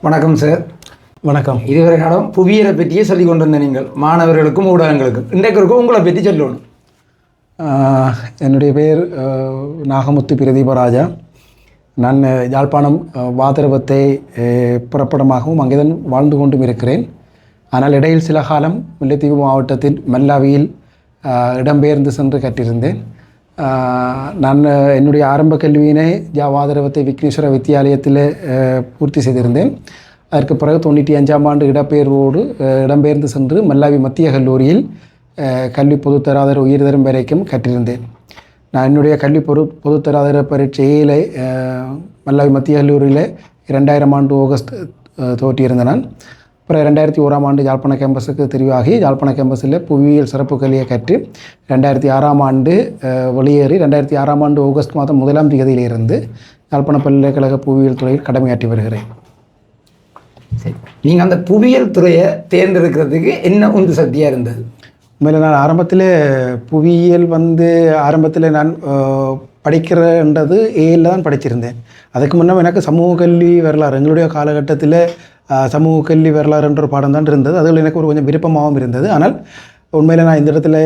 வணக்கம் சார். வணக்கம். இதுவரை காலம் புவியியலை பற்றியே சொல்லி கொண்டு வந்த நீங்கள் மாணவர்களுக்கும் ஊடகங்களுக்கும் இன்றைக்கு இருக்கும் உங்களை பற்றி சொல்லணும். என்னுடைய பெயர் நாகமுத்து பிரதீபராஜா. நான் யாழ்ப்பாணம் வாதரவத்தை புறப்படமாகவும் அங்கேதான் வாழ்ந்து கொண்டும் இருக்கிறேன். ஆனால் இடையில் சில காலம் முல்லைத்தீவு மாவட்டத்தில் மல்லாவியில் இடம்பெயர்ந்து சென்று கற்றிருந்தேன். நான் என்னுடைய ஆரம்ப கல்வியினை வாதரவத்தை விக்னேஸ்வர வித்தியாலயத்தில் பூர்த்தி செய்திருந்தேன். அதற்கு பிறகு 95ஆம் ஆண்டு இடம்பெயர்வோடு இடம்பெயர்ந்து சென்று மல்லாவி மத்திய கல்லூரியில் கல்வி பொதுத்தராதர உயர்தரம் வரைக்கும் கற்றிருந்தேன். நான் என்னுடைய கல்வி பொதுத்தராதர பரீட்சையில் மல்லாவி மத்திய கல்லூரியில் 2000 ஆண்டு ஆகஸ்ட் தோற்றியிருந்தேன். நான் அப்புறம் 2001ஆம் ஆண்டு யாழ்ப்பாண கேம்பஸுக்கு தெரிவாகி யாழ்ப்பாண கேம்பஸில் புவியியல் சிறப்பு கல்வியை கற்று 2006ஆம் ஆண்டு வெளியேறி 2006ஆம் ஆண்டு ஆகஸ்ட் மாதம் 1ஆம் தேதியிலிருந்து யாழ்ப்பாண பல்கலைக்கழக புவியியல் துறையில் கடமையாற்றி வருகிறேன். சரி, நீங்கள் அந்த புவியியல் துறையை தேர்ந்தெடுக்கிறதுக்கு என்ன உந்து சக்தியாக இருந்தது? உண்மையில் நான் ஆரம்பத்தில் புவியியல் ஆரம்பத்தில் நான் படிக்கிறன்றது ஏயில் தான் படிச்சிருந்தேன். அதுக்கு முன்னே எனக்கு சமூக கல்வி வரலாறு, எங்களுடைய காலகட்டத்தில் சமூக கல்வி வரலாறு என்ற ஒரு பாடம் தான் இருந்தது. அதில் எனக்கு ஒரு கொஞ்சம் விருப்பமாகவும் இருந்தது. ஆனால் உண்மையில் நான் இந்த இடத்துல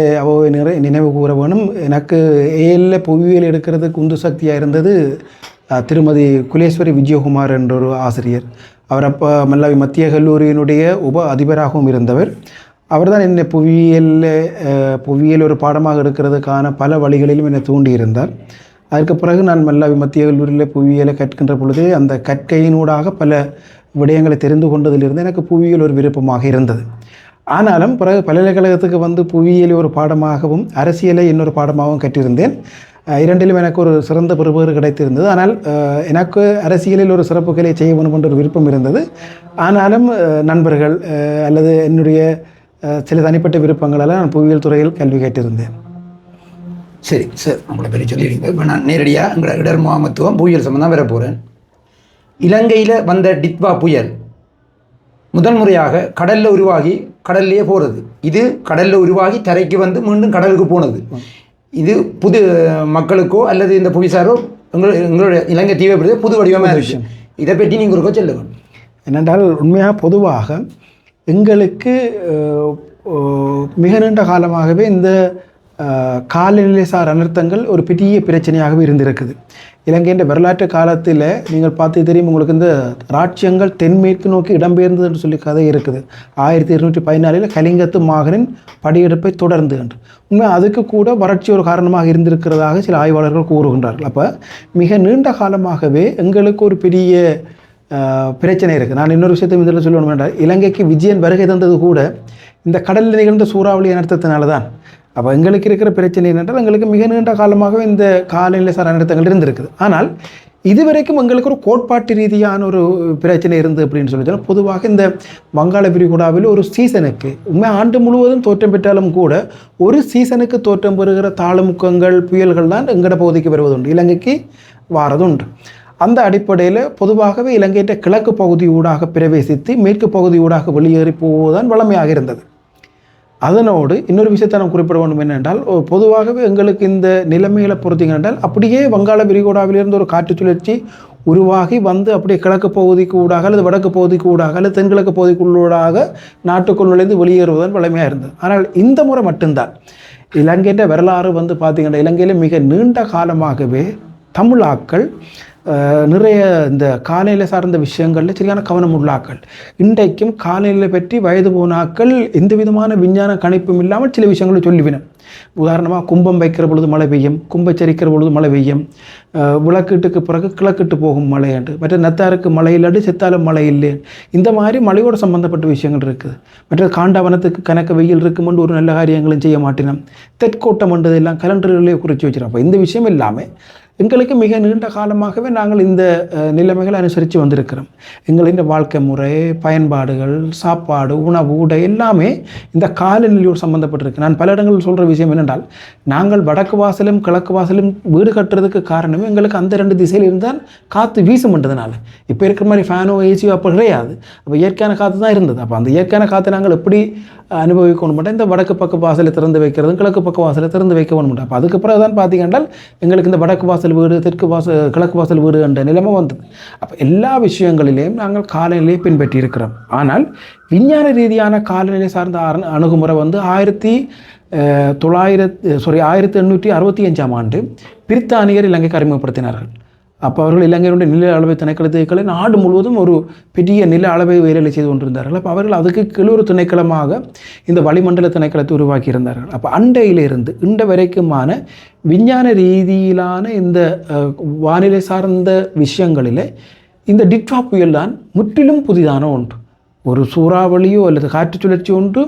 நினைவு கூற வேணும், எனக்கு ஏயில் புவியியல் எடுக்கிறதுக்கு உந்து சக்தியாக இருந்தது திருமதி குலேஸ்வரி விஜயகுமார் என்ற ஒரு ஆசிரியர். அவர் அப்போ மல்லாவி மத்திய கல்லூரியினுடைய உப அதிபராகவும் இருந்தவர். அவர் தான் என்னை புவியியல் ஒரு பாடமாக எடுக்கிறதுக்கான பல வழிகளிலும் என்னை தூண்டியிருந்தார். அதற்கு பிறகு நான் மல்லாவி மத்திய கல்லூரியில் புவியியலை கற்கின்ற பொழுது அந்த கற்கையினூடாக பல விடயங்களை தெரிந்து கொண்டதிலிருந்து எனக்கு புவியியல் ஒரு விருப்பமாக இருந்தது. ஆனாலும் பிறகு பல்கலைக்கழகத்துக்கு புவியியலை ஒரு பாடமாகவும் அரசியலை இன்னொரு பாடமாகவும் கற்றிருந்தேன். இரண்டிலும் எனக்கு ஒரு சிறந்த பெறுபேறு கிடைத்திருந்தது. ஆனால் எனக்கு அரசியலில் ஒரு சிறப்பு கலையை செய்ய வேண்டும் என்ற ஒரு விருப்பம் இருந்தது. ஆனாலும் நண்பர்கள் அல்லது என்னுடைய சில தனிப்பட்ட விருப்பங்களால் நான் புவியியல் துறையில் கல்வி கேட்டிருந்தேன். சரி சார், உங்களை பெரிய சொல்லியிருக்கீங்க. இப்போ நான் நேரடியாக எங்களை இடர் முகாமத்துவம் புவியியல் சம்பந்தம் வர போகிறேன். இலங்கையில் வந்த டிட்வா புயல் முதல் முறையாக கடலில் உருவாகி கடல்லையே போகிறது. இது கடலில் உருவாகி தரைக்கு மீண்டும் கடலுக்கு போனது. இது புது மக்களுக்கோ அல்லது இந்த புவிசாரோ எங்களுடைய இலங்கை தீவை புது வடிவமாக இருக்கு. இதை பற்றி நீங்கள் ஒரு சொல்லுங்கள். என்னென்றால் உண்மையாக பொதுவாக எங்களுக்கு மிக நீண்ட காலமாகவே இந்த காலநிலைசார் அனர்த்தங்கள் ஒரு பெரிய பிரச்சனையாகவே இருந்திருக்குது. இலங்கையின் வரலாற்று காலத்தில் நீங்கள் பார்த்து தெரியும் உங்களுக்கு, இந்த ராட்சியங்கள் தென்மேற்கு நோக்கி இடம்பெயர்ந்தது என்று சொல்லி கதை இருக்குது. 1214 கலிங்கத்து மாகனின் படையெடுப்பை தொடர்ந்து என்று. உண்மை அதுக்கு கூட வறட்சி ஒரு காரணமாக இருந்திருக்கிறதாக சில ஆய்வாளர்கள் கூறுகின்றார்கள். அப்போ மிக நீண்ட காலமாகவே எங்களுக்கு ஒரு பெரிய பிரச்சனை இருக்குது. நான் இன்னொரு விஷயத்தை இதில் சொல்லணும் என்றால், இலங்கைக்கு விஜயன் வருகை தந்தது கூட இந்த கடலில் நிகழ்ந்த சூறாவளி அனர்த்தத்தினால தான். அப்போ எங்களுக்கு இருக்கிற பிரச்சனை என்னென்றால், எங்களுக்கு மிக நீண்ட காலமாகவே இந்த காலநிலை சார் அனர்த்தங்கள் இருந்திருக்குது. ஆனால் இதுவரைக்கும் எங்களுக்கு ஒரு கோட்பாட்டு ரீதியான ஒரு பிரச்சனை இருந்து அப்படின்னு சொல்லி பொதுவாக இந்த வங்காள விரிகுடாவில் ஒரு சீசனுக்கு உண்மை ஆண்டு முழுவதும் தோற்றம் பெற்றாலும் கூட ஒரு சீசனுக்கு தோற்றம் பெறுகிற தாளமுக்கங்கள் புயல்கள் தான் எங்கட பகுதிக்கு வருவதுண்டு, இலங்கைக்கு வாரதுண்டு. அந்த அடிப்படையில் பொதுவாகவே இலங்கையின் கிழக்கு பகுதியூடாக பிரவேசித்து மேற்கு பகுதியூடாக வெளியேறி போவதுதான் வளமையாக இருந்தது. அதனோடு இன்னொரு விஷயத்தை நான் குறிப்பிட வேண்டும் என்னென்றால், பொதுவாகவே எங்களுக்கு இந்த நிலைமைகளை பொறுத்தீங்க என்றால், அப்படியே வங்காள விரிகுடாவிலிருந்து ஒரு காற்று சுழற்சி உருவாகி அப்படியே கிழக்கு பகுதிக்கு ஊடாக அல்லது வடக்கு பகுதிக்கு ஊடாக அல்லது தென்கிழக்கு பகுதிக்குள்ளூடாக நாட்டுக்குள் நுழைந்து வெளியேறுவதன் வலிமையாக இருந்தது. ஆனால் இந்த முறை மட்டும்தான் இலங்கையின் வரலாறு பார்த்தீங்கன்னா, இலங்கையில் மிக நீண்ட காலமாகவே தமிழாக்கள் நிறைய இந்த காலநிலை சார்ந்த விஷயங்களில் சரியான கவனம் உள்ளாக்கள். இன்றைக்கும் காலநிலை பற்றி வயது போனாக்கள் எந்த விதமான விஞ்ஞான கணிப்பும் இல்லாமல் சில விஷயங்களை சொல்லிவினோம். உதாரணமாக கும்பம் வைக்கிற பொழுது மழை பெய்யும், கும்பச்சரிக்கிற பொழுது மழை பெய்யும், விளக்கீட்டுக்கு பிறகு கிழக்கிட்டு போகும் மழை என்று, மற்ற நத்தாருக்கு மழை இல்லாட்டி செத்தாலும் மழை இல்லை. இந்த மாதிரி மழையோடு சம்பந்தப்பட்ட விஷயங்கள் இருக்குது. மற்ற காண்டவனத்துக்கு கணக்கு வெயில் இருக்குமென்று ஒரு நல்ல காரியங்களும் செய்ய மாட்டினோம். தெற்கோட்டம் என்றதெல்லாம் கலண்டர்களே குறித்து வச்சிடும். அப்போ இந்த விஷயம் இல்லாமல் எங்களுக்கு மிக நீண்ட காலமாகவே நாங்கள் இந்த நிலைமைகளை அனுசரித்து வந்திருக்கிறோம். எங்களின் வாழ்க்கை முறை, பயன்பாடுகள், சாப்பாடு, உணவு, உடை எல்லாமே இந்த காலநிலையோடு சம்மந்தப்பட்டிருக்கு. நான் பல இடங்களில் சொல்கிற விஷயம் என்னென்றால், நாங்கள் வடக்கு வாசலும் கிழக்கு வாசலும் வீடு கட்டுறதுக்கு காரணமே எங்களுக்கு அந்த ரெண்டு திசையில் இருந்தால் காற்று வீசும்ன்றதுனால. இப்போ இருக்கிற மாதிரி ஃபேனோ ஏசியோ அப்போ கிடையாது. அப்போ இயற்கையான காற்று தான் இருந்தது. அப்போ அந்த இயற்கையான காற்றை நாங்கள் எப்படி அனுபவிக்கணும் மாட்டோம், இந்த வடக்கு பக்க வாசலை திறந்து வைக்கிறதும் கிழக்கு பக்க வாசலை திறந்து வைக்க வேணும். அப்போ அதுக்கு பிறகு தான் பார்த்தீங்கன்னா எங்களுக்கு இந்த வடக்கு வாசல் வாசல் வீடு, தெற்கு வாசல், கிழக்கு வாசல் வீடு என்ற நிலைமை வந்தது. அப்போ எல்லா விஷயங்களிலேயும் நாங்கள் காலநிலையை பின்பற்றி இருக்கிறோம். ஆனால் விஞ்ஞான ரீதியான காலநிலை சார்ந்த அணுகுமுறை வந்து 1865 ஆண்டு பிரித்தானியர் இலங்கைக்கு அறிமுகப்படுத்தினார்கள். அப்போ அவர்கள் இலங்கையினுடைய நில அளவை திணைக்களத்துக்களை நாடு முழுவதும் ஒரு பெரிய நில அளவை வேலை செய்து கொண்டிருந்தார்கள். அப்போ அவர்கள் அதுக்கு கீழொரு திணைக்களமாக இந்த வளிமண்டல திணைக்களத்தை உருவாக்கி இருந்தார்கள். அப்போ அண்டையிலிருந்து இன்ற வரைக்குமான விஞ்ஞான ரீதியிலான இந்த வானிலை சார்ந்த விஷயங்களில் இந்த டிட்வா புயல் தான் முற்றிலும் புதிதான ஒன்று. ஒரு சூறாவளியோ அல்லது காற்று சுழற்சி ஒன்று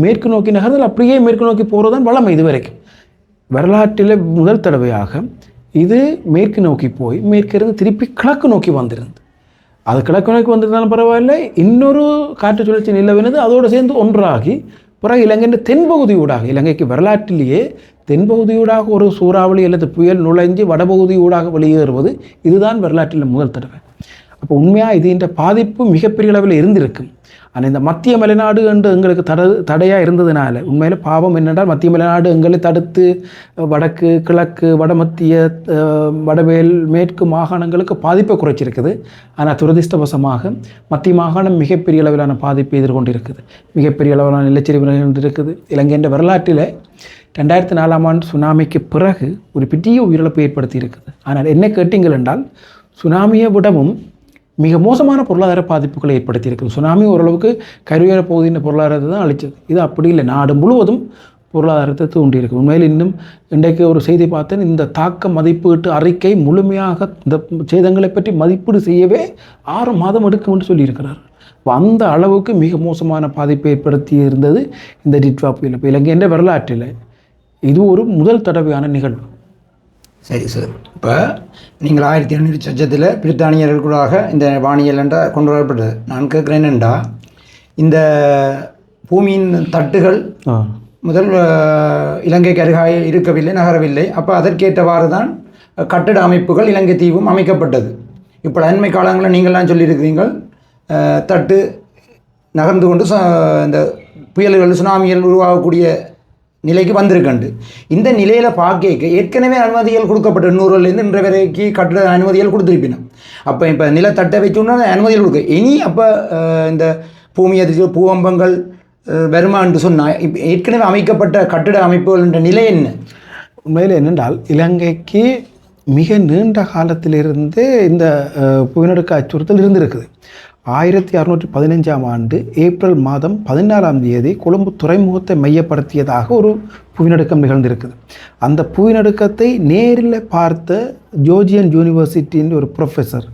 மேற்கு நோக்கி நகர்ந்தால் அப்படியே மேற்கு நோக்கி போகிறதான் வளமை. இது வரைக்கும் வரலாற்றில் முதல் தடவையாக இது மேற்கு நோக்கி போய் மேற்கிருந்து திருப்பி கிழக்கு நோக்கி வந்திருந்து. அது கிழக்கு நோக்கி வந்திருந்தாலும் பரவாயில்லை, இன்னொரு காற்று சுழற்சி நிலவினது அதோடு சேர்ந்து ஒன்றாகி பிறகு இலங்கையின் தென்பகுதியூடாக, இலங்கைக்கு வரலாற்றிலேயே தென்பகுதியூடாக ஒரு சூறாவளி அல்லது புயல் நுழைஞ்சு வடபகுதியூடாக வெளியேறுவது இதுதான் வரலாற்றில் முதல் தடவை. அப்போ உண்மையாக இதுன்ற பாதிப்பு மிகப்பெரிய அளவில் இருந்திருக்கும். ஆனால் இந்த மத்திய மலைநாடு என்று எங்களுக்கு தடையாக இருந்ததுனால உண்மையில் பாவம் என்னென்றால் மத்திய மலைநாடு எங்களை தடுத்து வடக்கு, கிழக்கு, வடமத்திய, வடமேல், மேற்கு மாகாணங்களுக்கு பாதிப்பை குறைச்சிருக்குது. ஆனால் துரதிர்ஷ்டவசமாக மத்திய மாகாணம் மிகப்பெரிய அளவிலான பாதிப்பை எதிர்கொண்டிருக்குது. மிகப்பெரிய அளவிலான நிலச்சரிவு இருக்குது. இலங்கையின் வரலாற்றில் 2004 ஆண்டு சுனாமிக்கு பிறகு ஒரு பெரிய உயிரிழப்பு ஏற்படுத்தி இருக்குது. ஆனால் என்ன கேட்டீங்கள் என்றால் சுனாமியை விடவும் மிக மோசமான பொருளாதார பாதிப்புகளை ஏற்படுத்தியிருக்குது. சுனாமி ஓரளவுக்கு கரையோர பகுதியின் பொருளாதாரத்தை தான் அழிச்சது. இது அப்படி இல்லை, நாடு முழுவதும் பொருளாதாரத்தை தூண்டியிருக்கு. உண்மையில் இன்னும் இன்றைக்கு ஒரு செய்தி பார்த்தேன், இந்த தாக்க மதிப்பீட்டு அறிக்கை முழுமையாக இந்த சேதங்களை பற்றி மதிப்பீடு செய்யவே 6 மாதம் எடுக்கும் என்று சொல்லியிருக்கிறார். அந்த அளவுக்கு மிக மோசமான பாதிப்பை ஏற்படுத்தி இருந்தது இந்த டிட்வா புயல். இப்போ இலங்கையின் வரலாற்றில் இது ஒரு முதல் தடவையான நிகழ்வு. சரி சார், இப்போ நீங்கள் 1800 சச்சத்தில் பிரித்தானியர்களுக்காக இந்த வானியல் என்ற கொண்டு வரப்பட்டது. நான் கேட்குறேன் என்னென்றா, இந்த பூமியின் தட்டுகள் முதல் இலங்கைக்கு அருகாக இருக்கவில்லை, நகரவில்லை. அப்போ அதற்கேற்றவாறு தான் கட்டிட அமைப்புகள் இலங்கை தீவும் அமைக்கப்பட்டது. இப்போ அண்மை காலங்களில் நீங்கள்லாம் சொல்லியிருக்கிறீர்கள் தட்டு நகர்ந்து கொண்டு இந்த புயல்கள், சுனாமிகள் உருவாகக்கூடிய நிலைக்கு வந்திருக்கண்டு. இந்த நிலையில் பார்க்க ஏற்கனவே அனுமதிகள் கொடுக்கப்பட்ட 100லேருந்து இன்றைய வரைக்கும் கட்டிட அனுமதிகள் கொடுத்துருப்பினோம். அப்போ இப்போ நிலத்தட்டை வச்சோன்னா அனுமதிகள் கொடுக்க இனி அப்போ இந்த பூமி அதிர்ச்சி, பூகம்பங்கள் வருமானு சொன்னால் இப்போ ஏற்கனவே அமைக்கப்பட்ட கட்டிட அமைப்புகள் என்ற நிலை என்ன? உண்மையில் என்னென்றால் இலங்கைக்கு மிக நீண்ட காலத்திலிருந்து இந்த புவிநடுக்க அச்சுறுத்தல் இருந்திருக்குது. 1615 ஆண்டு ஏப்ரல் மாதம் 14ஆம் தேதி கொழும்பு துறைமுகத்தை மையப்படுத்தியதாக ஒரு புவிநடுக்கம் நிகழ்ந்திருக்குது. அந்த புவிநடுக்கத்தை நேரில் பார்த்த ஜோர்ஜியன் யூனிவர்சிட்டியின் ஒரு ப்ரொஃபஸர்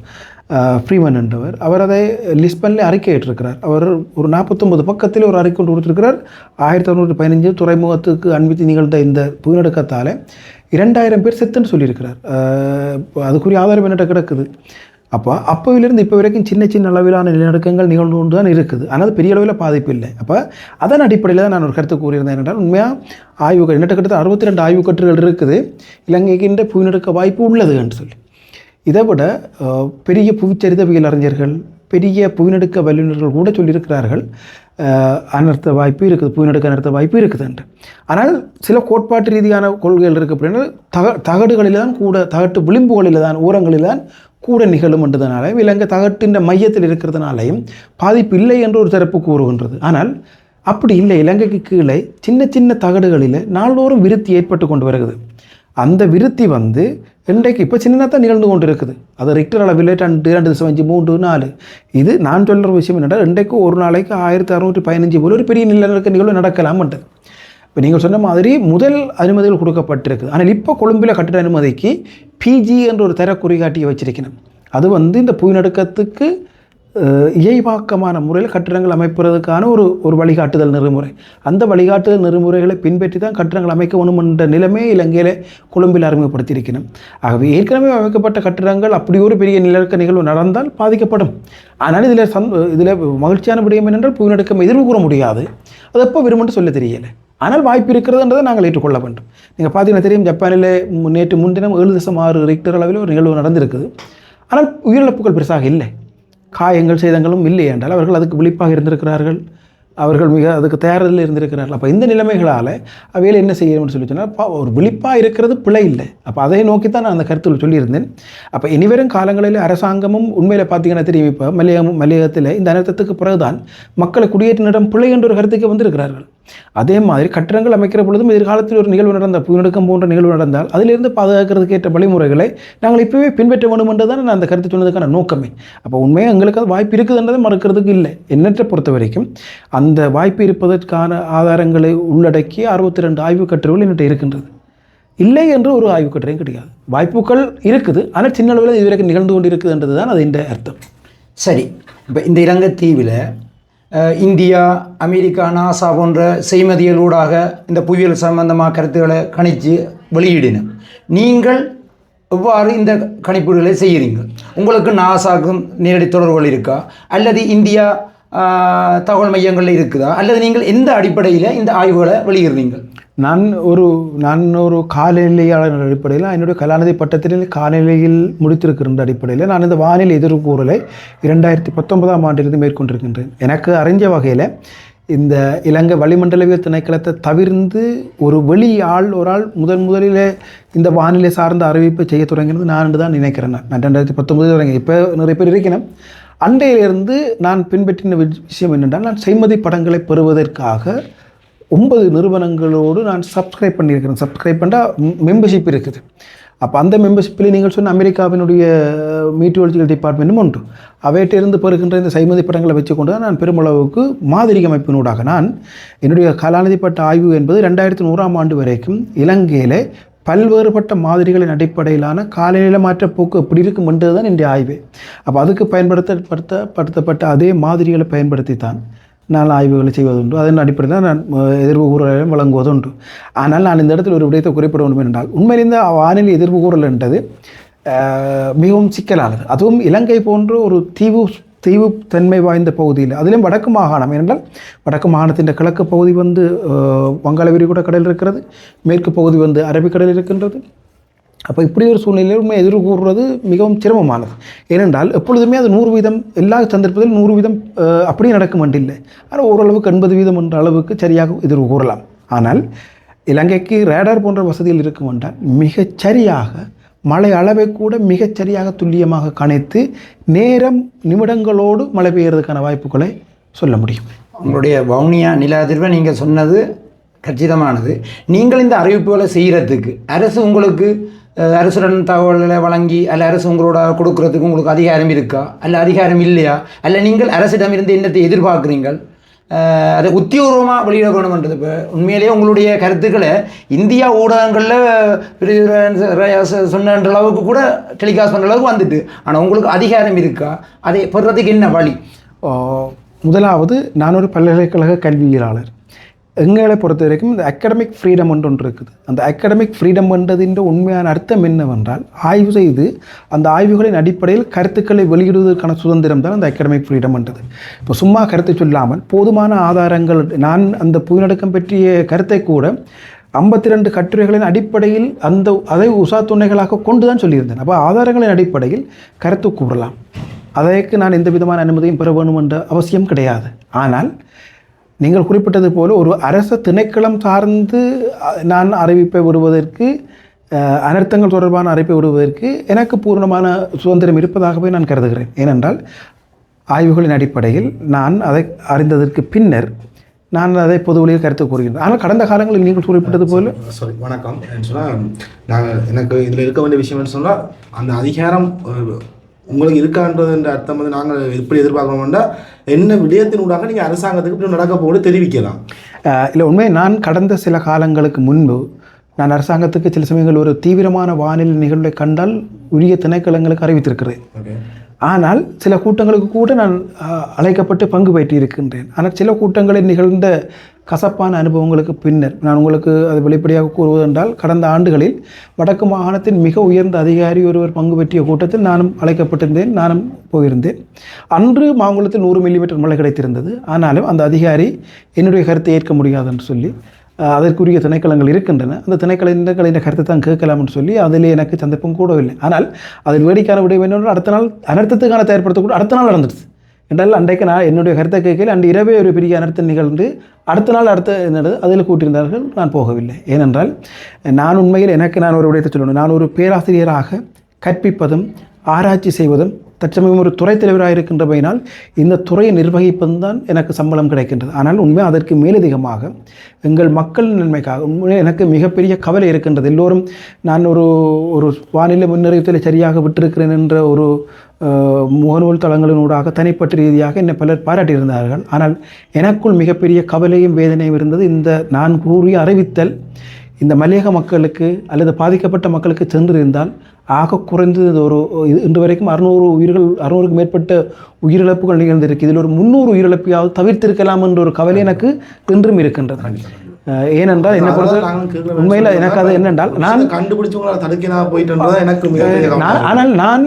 ஃப்ரீமன் என்றவர், அவர் அதை லிஸ்பனில் அறிக்கையிட்டிருக்கிறார். அவர் ஒரு 49 பக்கத்தில் ஒரு அறிக்கை கொண்டு கொடுத்துருக்கிறார். 1615 துறைமுகத்துக்கு அண்மித்து நிகழ்ந்த இந்த புவிநடுக்கத்தால் 2000 பேர் செத்துன்னு சொல்லியிருக்கிறார். அதுக்குரிய ஆதாரம் என்னட்ட கிடக்குது. அப்போவிலிருந்து இப்போ வரைக்கும் சின்ன சின்ன அளவிலான நிலநடுக்கங்கள் நிகழ்ந்து கொண்டு தான் இருக்குது. ஆனால் அது பெரிய அளவில் பாதிப்பு இல்லை. அப்போ அதன் அடிப்படையில் தான் நான் ஒரு கருத்து கூறியிருந்தேன். என்றால் உண்மையாக ஆய்வுகள் கிட்டத்தட்ட 62 ஆய்வுக்கட்டுகள் இருக்குது இலங்கைக்கின்ற புவிநடுக்க வாய்ப்பு உள்ளது என்று சொல்லி. இதை விட பெரிய புவிச்சரிதவியல் அறிஞர்கள், பெரிய புவிநடுக்க வல்லுநர்கள் கூட சொல்லியிருக்கிறார்கள் அனர்த்த வாய்ப்பு இருக்குது, புவிநடுக்க அனர்த்த வாய்ப்பு இருக்குது என்று. ஆனால் சில கோட்பாட்டு ரீதியான கொள்கைகள் இருக்குது. அப்படின்னா தகடுகளில் தான் கூட, தகட்டு விளிம்புகளில் தான், ஊரங்களில் தான் கூட நிகழும் என்றதுனால இலங்கை தகட்டின் மையத்தில் இருக்கிறதுனாலையும் பாதிப்பு இல்லை என்று ஒரு தரப்பு கூறுகின்றது. ஆனால் அப்படி இல்லை. இலங்கைக்கு கீழே சின்ன சின்ன தகடுகளில் நாள்தோறும் விருத்தி ஏற்பட்டு கொண்டு வருகிறது. அந்த விருத்தி வந்து இன்றைக்கு இப்போ சின்னதாக நிகழ்ந்து கொண்டு இருக்குது. அது ரிக்டர் அளவில் 2, 2.5, 3, 4. இது நான் சொல்கிற விஷயம் என்னென்றால் இன்றைக்கு ஒரு நாளைக்கு 1615 போல ஒரு பெரிய நிலநடுக்க நிகழ்வு நடக்கலாம்ன்றது. இப்போ நீங்கள் சொன்ன மாதிரி முதல் அனுமதிகள் கொடுக்கப்பட்டிருக்குது. ஆனால் இப்போ கொழும்பில் கட்டிட அனுமதிக்கு பிஜி என்ற ஒரு தர குறிகாட்டியை வச்சிருக்கணும். அது வந்து இந்த புவிநடுக்கத்துக்கு இயல்பாக்கமான முறையில் கட்டிடங்கள் அமைப்பதற்கான ஒரு வழிகாட்டுதல் நெறிமுறை. அந்த வழிகாட்டுதல் நெறிமுறைகளை பின்பற்றி தான் கட்டிடங்கள் அமைக்க வேணும் என்ற நிலைமை இலங்கையில் கொழும்பில் அறிமுகப்படுத்தியிருக்கணும். ஆகவே ஏற்கனவே அமைக்கப்பட்ட கட்டிடங்கள் அப்படி ஒரு பெரிய நிலநடுக்க நிகழ்வு நடந்தால் பாதிக்கப்படும். ஆனால் இதில் மகிழ்ச்சியான விடயம் என்னென்றால் புவிநடுக்கம் எதிர்வு கூற முடியாது. அது எப்போ விரும்புன்னு சொல்ல தெரியலை. ஆனால் வாய்ப்பு இருக்கிறதுன்றதை நாங்கள் ஏற்றுக்கொள்ள வேண்டும். நீங்கள் பார்த்தீங்கன்னா தெரியும், ஜப்பானில் நேற்று முன்தினம் 7.6 ரிக்டர் அளவில் ஒரு நிகழ்வு நடந்திருக்குது. ஆனால் உயிரிழப்புகள் பெருசாக இல்லை, காயங்கள் சேதங்களும் இல்லை என்றால் அவர்கள் அதுக்கு விழிப்பாக இருந்திருக்கிறார்கள். அவர்கள் மிக அதுக்கு தயாரில் இருந்திருக்கிறார்கள். அப்போ இந்த நிலைமைகளால் அவையில் என்ன செய்யணும்னு சொல்லி சொன்னால் ஒரு விழிப்பாக இருக்கிறது பிழை இல்லை. அப்போ அதை நோக்கி தான் நான் அந்த கருத்தில் சொல்லியிருந்தேன். அப்போ இனிவரும் காலங்களில் அரசாங்கமும் உண்மையில் பார்த்தீங்கன்னா தெரியும், இப்போ மலையகத்தில் இந்த அனர்த்தத்துக்கு பிறகுதான் மக்களை குடியேற்றினிடம் பிழை என்ற ஒரு கருத்துக்கு வந்திருக்கிறார்கள். அதே மாதிரி கட்டடங்கள் அமைக்கிற பொழுதும் எதிர்காலத்தில் ஒரு நிகழ்வு நடந்தால், புயலடுக்கம் போன்ற நிகழ்வு நடந்தால் அதிலிருந்து பாதுகாக்கிறதுக்கு ஏற்ற வழிமுறைகளை நாங்கள் இப்போவே பின்பற்ற வேண்டும் என்று தான் நான் அந்த கருத்து சொன்னதுக்கான நோக்கமே. அப்போ உண்மையாக எங்களுக்கு அது வாய்ப்பு இருக்குதுன்றதை மறுக்கிறதுக்கு இல்லை. என்னற்றை பொறுத்த வரைக்கும் அந்த வாய்ப்பு இருப்பதற்கான ஆதாரங்களை உள்ளடக்கி 62 ஆய்வு கட்டுரைகள் என்னிட்ட இருக்கின்றது. இல்லை என்று ஒரு ஆய்வு கட்டுரையும் கிடையாது. வாய்ப்புகள் இருக்குது, ஆனால் சின்ன அளவில் இதுவரைக்கும் நிகழ்ந்து கொண்டு இருக்குதுன்றது தான் அது இந்த அர்த்தம். சரி, இப்போ இந்த இலங்கைத்தீவில் இந்தியா, அமெரிக்கா, நாசா போன்ற செய்மதிகளூடாக இந்த புயல் சம்பந்தமாக கருத்துக்களை கணித்து வெளியிடின. நீங்கள் எவ்வாறு இந்த கணிப்புகளை செய்கிறீங்க? உங்களுக்கு நாசாவுக்கும் நேரடி தொடர்புகள் இருக்கா, அல்லது இந்தியா தகவல் மையங்களில் இருக்குதா, அல்லது நீங்கள் எந்த அடிப்படையில் இந்த ஆய்வுகளை வெளியிடுறீங்க? நான் ஒரு காலநிலையாளர் அடிப்படையில் என்னுடைய கலாநிதி பட்டத்தில் காலநிலையில் முடித்திருக்கின்ற அடிப்படையில் நான் இந்த வானிலை எதிர்கூறலை 2019ஆம் ஆண்டிலிருந்து மேற்கொண்டிருக்கின்றேன். எனக்கு அறிஞ்ச வகையில் இந்த இலங்கை வளிமண்டலவியல் திணைக்களத்தை தவிர்த்து ஒரு ஒரு ஆள் முதலில் இந்த வானிலை சார்ந்த அறிவிப்பை செய்ய தொடங்கினது நான் தான் நினைக்கிறேன். நான் 2019 தொடங்கி இப்போ நிறைய பேர் இருக்கிறேன். அண்டையிலிருந்து நான் பின்பற்றின விஷயம் என்னென்றால், நான் செய்மதி படங்களை பெறுவதற்காக 9 நிறுவனங்களோடு நான் சப்ஸ்கிரைப் பண்ணியிருக்கிறேன். சப்ஸ்கிரைப் பண்ணால் மெம்பர்ஷிப் இருக்குது. அப்போ அந்த மெம்பர்ஷிப்பில் நீங்கள் சொன்ன அமெரிக்காவினுடைய மீட்டியாலஜிக்கல் டிபார்ட்மெண்ட்டும் உண்டு. அவையிட்டிருந்து பெறுகின்ற இந்த செய்மதி படங்களை வச்சுக்கொண்டு தான் நான் பெருமளவுக்கு மாதிரி அமைப்பினூடாக நான் என்னுடைய கலாநிதிப்பட்ட ஆய்வு என்பது 2100ஆம் ஆண்டு வரைக்கும் இலங்கையில் பல்வேறுபட்ட மாதிரிகளின் அடிப்படையிலான காலநிலை மாற்றப்போக்கு எப்படி இருக்கும் என்றது தான் என்னுடைய ஆய்வு. அப்போ அதுக்கு பயன்படுத்தப்பட்ட அதே மாதிரிகளை பயன்படுத்தி தான் நான் ஆய்வுகளை செய்வதுண்டு. அதன் அடிப்படையில் தான் நான் எதிர்ப்பு கூறலையும் வழங்குவதுண்டு. ஆனால் நான் இந்த இடத்துல ஒரு விடயத்தை குறிப்பிட வேண்டும் என்றால், உண்மையில் இந்த வானிலை எதிர்ப்பு கூறல் என்றது மிகவும் சிக்கலானது. அதுவும் இலங்கை போன்ற ஒரு தீவு தன்மை வாய்ந்த பகுதியில், அதிலும் வடக்கு மாகாணம். ஏனென்றால் வடக்கு மாகாணத்தின் கிழக்கு பகுதி வங்காள விரிகுடா கடல் இருக்கிறது, மேற்கு பகுதி அரபிக்கடல் இருக்கின்றது. அப்போ இப்படி ஒரு சூழ்நிலையில் உண்மை எதிர்கூறுறது மிகவும் சிரமமானது. ஏனென்றால் எப்பொழுதுமே அது 100% எல்லா சந்தர்ப்பத்திலும் 100% அப்படியே நடக்கும் வேண்டில்லை. ஆனால் ஓரளவுக்கு 80% என்ற அளவுக்கு சரியாக எதிர்கூறலாம். ஆனால் இலங்கைக்கு ரேடார் போன்ற வசதிகள் இருக்கும் என்றால் மிகச்சரியாக மழை அளவை கூட மிகச்சரியாக துல்லியமாக கணித்து நேரம் நிமிடங்களோடு மழை பெய்யறதுக்கான வாய்ப்புகளை சொல்ல முடியும். உங்களுடைய வவுனியா நில அதிர்வை நீங்கள் சொன்னது கச்சிதமானது. நீங்கள் இந்த அறிவிப்புகளை செய்கிறதுக்கு அரசு உங்களுக்கு அரசுடன் தகவல்களை வழங்கி அல்ல அரசு உங்களோட கொடுக்கறதுக்கு உங்களுக்கு அதிகாரம் இருக்கா, அல்ல அதிகாரம் இல்லையா, அல்ல நீங்கள் அரசிடமிருந்து என்னத்தை எதிர்பார்க்குறீங்கள், அதை உத்தியோகமாக வெளியிட வேணும்ன்றது? இப்போ உண்மையிலேயே உங்களுடைய கருத்துக்களை இந்தியா ஊடகங்களில் சொன்ன அளவுக்கு கூட டெலிகாஸ்ட் பண்ணுற அளவுக்கு வந்துட்டு, ஆனால் உங்களுக்கு அதிகாரம் இருக்கா, அதை பெறுறதுக்கு என்ன வழி? முதலாவது, நான் ஒரு பல்கலைக்கழக கல்வியலாளர். எங்களை பொறுத்த வரைக்கும் இந்த அகாடமிக் ஃப்ரீடம் ஒன்று இருக்குது. அந்த அகாடமிக் ஃப்ரீடம் என்றதின் உண்மையான அர்த்தம் என்னவென்றால், ஆய்வு செய்து அந்த ஆய்வுகளின் அடிப்படையில் கருத்துக்களை வெளியிடுவதற்கான சுதந்திரம் தான் அந்த அகாடமிக் ஃப்ரீடம் என்றது. இப்போ சும்மா கருத்து சொல்லாமல் போதுமான ஆதாரங்கள், நான் அந்த புயலடக்கம் பற்றிய கருத்தை கூட 52 கட்டுரைகளின் அடிப்படையில் அதை உசாத்துணைகளாக கொண்டு தான் சொல்லியிருந்தேன். அப்போ ஆதாரங்களின் அடிப்படையில் கருத்து கூறலாம். அதற்கு நான் எந்த விதமான அனுமதியும் பெற வேண்டும் என்ற அவசியம் கிடையாது. ஆனால் நீங்கள் குறிப்பிட்டது போல ஒரு அரச திணைக்களம் சார்ந்து நான் அறிவிப்பை விடுவதற்கு, அனர்த்தங்கள் தொடர்பான அறிவிப்பை விடுவதற்கு எனக்கு பூர்ணமான சுதந்திரம் இருப்பதாகவே நான் கருதுகிறேன். ஏனென்றால் ஆய்வுகளின் அடிப்படையில் நான் அதை அறிந்ததற்கு பின்னர் நான் அதை பொதுவெளியில் கருத்து கூறுகிறேன். ஆனால் கடந்த காலங்களில் நீங்கள் குறிப்பிட்டது போல வணக்கம் சொன்னால், எனக்கு இதில் இருக்க வேண்டிய விஷயம் சொன்னால், அந்த அதிகாரம் உங்களுக்கு இருக்கான்றது என்ற அர்த்தம் நாங்கள் எப்படி எதிர்பார்க்கணும்னா, என்ன விடயத்தினூடாக நீங்கள் அரசாங்கத்துக்கு இப்படி நடக்க போது தெரிவிக்கலாம். இல்லை, உண்மை நான் கடந்த சில காலங்களுக்கு முன்பு நான் அரசாங்கத்துக்கு சில சமயங்கள் ஒரு தீவிரமான வானிலை நிகழ்வை கண்டால் உரிய திணைக்களங்களுக்கு அறிவித்திருக்கிறேன். ஆனால் சில கூட்டங்களுக்கு கூட நான் அழைக்கப்பட்டு பங்கு பெற்று இருக்கின்றேன். ஆனால் சில அழைக்கப்பட்டு நிகழ்ந்த கசப்பான அனுபவங்களுக்கு பின்னர் நான் உங்களுக்கு அது வெளிப்படையாக கூறுவதென்றால், கடந்த ஆண்டுகளில் வடக்கு மாகாணத்தின் மிக உயர்ந்த அதிகாரி ஒருவர் பங்கு பெற்றிய கூட்டத்தில் நானும் அழைக்கப்பட்டிருந்தேன், நானும் போயிருந்தேன். அன்று மாங்குளத்தில் 100 மில்லிமீட்டர் மழை கிடைத்திருந்தது. ஆனாலும் அந்த அதிகாரி என்னுடைய கருத்தை ஏற்க முடியாது என்று சொல்லி, அதற்குரிய திணைக்களங்கள் இருக்கின்றன, அந்த திணைக்களங்களின் கருத்தை தான் கேட்கலாம்னு சொல்லி அதில் எனக்கு சந்தர்ப்பம் கூடவில்லை. ஆனால் அதில் வேடிக்கையான விடயம் என்னென்றால், அடுத்த நாள் அனர்த்தத்துக்கான தயார்படுத்தக்கூட அடுத்த நாள் நடந்துடுது. என்றால் அன்றைக்கு நான் என்னுடைய கருத்தை கேட்கல அன்று இரவே ஒரு பெரிய அனர்த்தம் நிகழ்ந்து அடுத்த நாள் என்னது அதில் கூட்டியிருந்தார்கள். நான் போகவில்லை. ஏனென்றால் நான் உண்மையில் நான் ஒரு விடயத்தை சொல்லணும். நான் ஒரு பேராசிரியராக கற்பிப்பதும் ஆராய்ச்சி செய்வதும் தற்சமயம் ஒரு துறை தலைவராக இருக்கின்றபையினால் இந்த துறையை நிர்வகிப்பதும் தான் எனக்கு சம்பளம் கிடைக்கின்றது. ஆனால் உண்மை அதற்கு மேலதிகமாக எங்கள் மக்கள் நன்மைக்காக உண்மையிலே எனக்கு மிகப்பெரிய கவலை இருக்கின்றது. எல்லோரும் நான் ஒரு வானிலை முன்னறிவித்தலை சரியாக விட்டிருக்கிறேன் என்ற ஒரு முகநூல் தளங்களினூடாக தனிப்பட்ட ரீதியாக என்னை பலர் பாராட்டியிருந்தார்கள். ஆனால் எனக்குள் மிகப்பெரிய கவலையும் வேதனையும் இருந்தது. இந்த நான் கூறிய அறிவித்தல் இந்த மலையக மக்களுக்கு அல்லது பாதிக்கப்பட்ட மக்களுக்கு சென்றிருந்தால் ஆக குறைந்தது இன்று வரைக்கும் 600க்கு மேற்பட்ட உயிரிழப்புகள் நிகழ்ந்திருக்கு. இதில் ஒரு 300 உயிரிழப்பையாவது தவிர்த்திருக்கலாம் என்ற ஒரு கவலை எனக்கு இன்றும் இருக்கின்றது. ஏனென்றால் என்னை பொறுத்த உண்மையில் எனக்கு அது என்னென்றால் நான் கண்டுபிடிச்சவங்கள தடுக்க போயிட்டு எனக்கு ஆனால்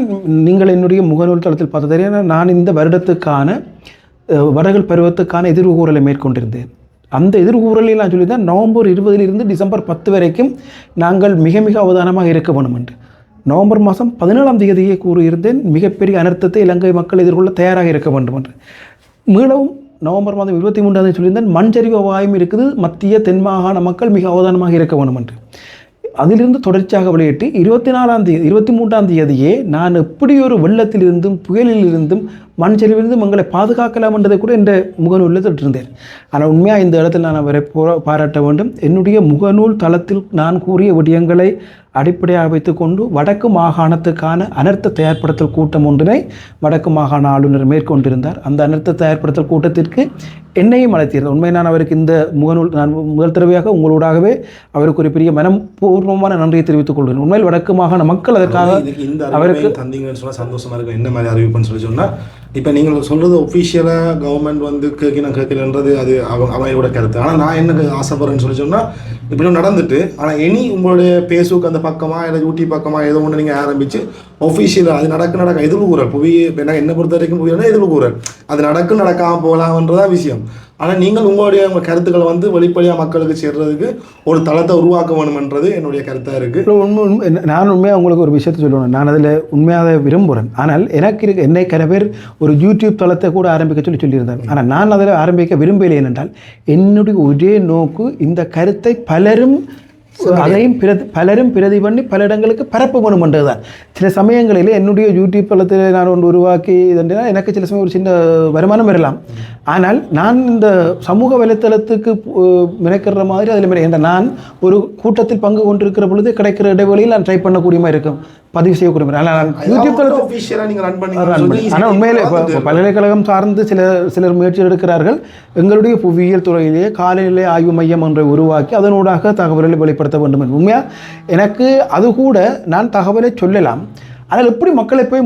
நீங்கள் என்னுடைய முகநூல் தளத்தில் பார்த்தது ஏன்னா நான் இந்த வருடத்துக்கான வடகள் பருவத்துக்கான எதிர்கூறலை மேற்கொண்டிருந்தேன். அந்த எதிர்கூறலில் நான் சொல்லியிருந்தேன் நவம்பர் 20 டிசம்பர் 10 வரைக்கும் நாங்கள் மிக மிக அவதானமாக இருக்க வேண்டும் என்று. நவம்பர் மாதம் 17 கூறியிருந்தேன் மிகப்பெரிய அனர்த்தத்தை இலங்கை மக்கள் எதிர்கொள்ள தயாராக இருக்க வேண்டும் என்று. மீளவும் நவம்பர் மாதம் 23 சொல்லியிருந்தேன் மண்சரிவு அபாயம் இருக்குது, மத்திய தென் மாகாண மக்கள் மிக அவதானமாக இருக்க வேண்டும் என்று. அதிலிருந்து தொடர்ச்சியாக வெளியிட்டு 23 நான் எப்படி ஒரு வெள்ளத்திலிருந்தும் புயலில் இருந்தும் மண் சரிவிலிருந்தும் எங்களை பாதுகாக்கலாம் என்றதை கூட என்ற முகநூலில் தொட்டிருந்தேன். ஆனால் உண்மையாக இந்த இடத்தில் நான் அவரை பாராட்ட வேண்டும். என்னுடைய முகநூல் தளத்தில் நான் கூறிய விடயங்களை அடிப்படையாக வைத்துக்கொண்டு வடக்கு மாகாணத்துக்கான அனர்த்த தயார்படுத்தல் கூட்டம் ஒன்றினை வடக்கு மாகாண ஆளுநர் மேற்கொண்டிருந்தார். அந்த அனர்த்த தயார்படுத்தல் கூட்டத்திற்கு என்னையும் அழைத்திருந்தார். உண்மை நான் அவருக்கு இந்த முகநூல் நான் முதல் தடவையாக உங்களோடாகவே அவருக்கு ஒரு பெரிய மனப்பூர்வமான நன்றியை தெரிவித்துக் கொள்கிறேன். உண்மையில் வடக்கு மாகாண மக்கள் அதற்காக அவருக்கு தந்தீங்கன்னு சொன்னால் சந்தோஷமாக இருக்கும். என்ன மாதிரி அறிவிப்புன்னு சொன்னால் இப்போ நீங்கள் சொல்கிறது ஒஃபிஷியலாக கவர்மெண்ட் வந்து கேட்கலன்றது அது அவங்களோட கருத்து. ஆனால் நான் என்ன ஆசைப்படுறேன்னு சொன்னால் இப்படி நடந்துட்டு ஆனால் உங்களுடைய பேஸ்புக் அந்த பக்கமாக இல்லை யூடியூப் பக்கமாக ஏதோ ஒன்று நீங்கள் ஆரம்பித்து ஒஃபிஷியலாக அது நடக்க எதிர்கூறல் என்னை பொறுத்த வரைக்கும் புவியல்னா எதிர்கூறல் அது நடக்காமல் போகலாம்ன்றதான் விஷயம். ஆனால் நீங்கள் உங்கள் கருத்துக்களை வந்து வெளிப்படையாக மக்களுக்கு சேர்றதுக்கு ஒரு தளத்தை உருவாக்க வேணுமென்றது என்னுடைய கருத்தாக இருக்குது. நான் உண்மையாக உங்களுக்கு ஒரு விஷயத்தை சொல்லணும். நான் அதில் உண்மையாக விரும்புகிறேன். ஆனால் என்னை கன பேர் ஒரு யூடியூப் தளத்தை கூட ஆரம்பிக்க சொல்லியிருந்தாங்க. ஆனால் நான் அதில் ஆரம்பிக்க விரும்பவில்லை. ஏனென்றால் என்னுடைய ஒரே நோக்கு இந்த கருத்தை அதையும் பலரும் பிரதி பண்ணி பல இடங்களுக்கு பரப்ப வேணும் என்றதுதான். சில சமயங்களில் என்னுடைய யூடியூப் தளத்தில் நான் ஒன்று உருவாக்கி இதெல்லாம் எனக்கு சில சமயம் ஒரு சின்ன வருமானம் வரலாம். ஆனால் நான் இந்த சமூக வலைத்தளத்துக்கு மினைக்கிற மாதிரி அதில் நான் ஒரு கூட்டத்தில் பங்கு கொண்டிருக்கிற பொழுது கிடைக்கிற இடைவெளியில் நான் ட்ரை பண்ணக்கூடிய மாதிரி இருக்கும், பதிவு செய்யக்கூடிய மாதிரி. ஆனால் யூடியூப் தளத்தில் ஆனால் உண்மையிலே இப்போ பல்கலைக்கழகம் சார்ந்து சிலர் முயற்சி எடுக்கிறார்கள். எங்களுடைய புவியியல் துறையிலேயே காலநிலை ஆய்வு மையம் ஒன்றை உருவாக்கி அதனூடாக தகவல்களை வெளிப்படுத்த வேண்டும் என்று. உண்மையாக எனக்கு அது கூட நான் தகவலை சொல்லலாம். ஆனால் எப்படி மக்களை போய்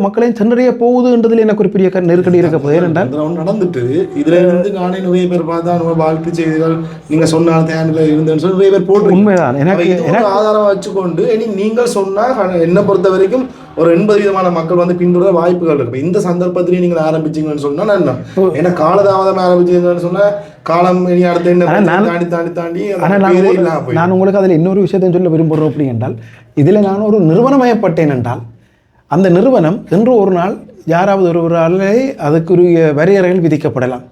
மக்களையும் சென்றடைய போகுதுன்றதில் எனக்கு ஒரு பெரிய நெருக்கடி இருக்க போகுது. ஏனென்றால் நடந்துட்டு இதுல இருந்து நானே நிறைய பேர் பார்த்தா வாழ்க்கை செய்திகள் நீங்க சொன்ன தேனில் இருந்தேன்னு சொல்லி நிறைய பேர் போட்டு உண்மைதான். எனக்கு ஆதாரம் வச்சுக்கொண்டு நீங்கள் சொன்னால் என்னை பொறுத்த வரைக்கும் ஒரு 80% மக்கள் வந்து பின்தொடர வாய்ப்புகள் இருக்கு. இந்த சந்தர்ப்பத்திலேயே நீங்கள் ஆரம்பிச்சிங்கன்னு சொன்னால் என்ன ஏன்னா காலதாமதம் ஆரம்பிச்சிங்கன்னு சொன்னால் காலம் இனி அடுத்த என்ன தாண்டி நான் உங்களுக்கு அதில் இன்னொரு விஷயத்தை சொல்ல விரும்புகிறோம். அப்படி என்றால் இதில் நான் ஒரு நிறுவனமயப்பட்டேன் என்றால் அந்த நிறுவனம் என்று ஒரு நாள் யாராவது ஒருவராலே அதுக்குரிய வரையறைகள் விதிக்கப்படலாம்.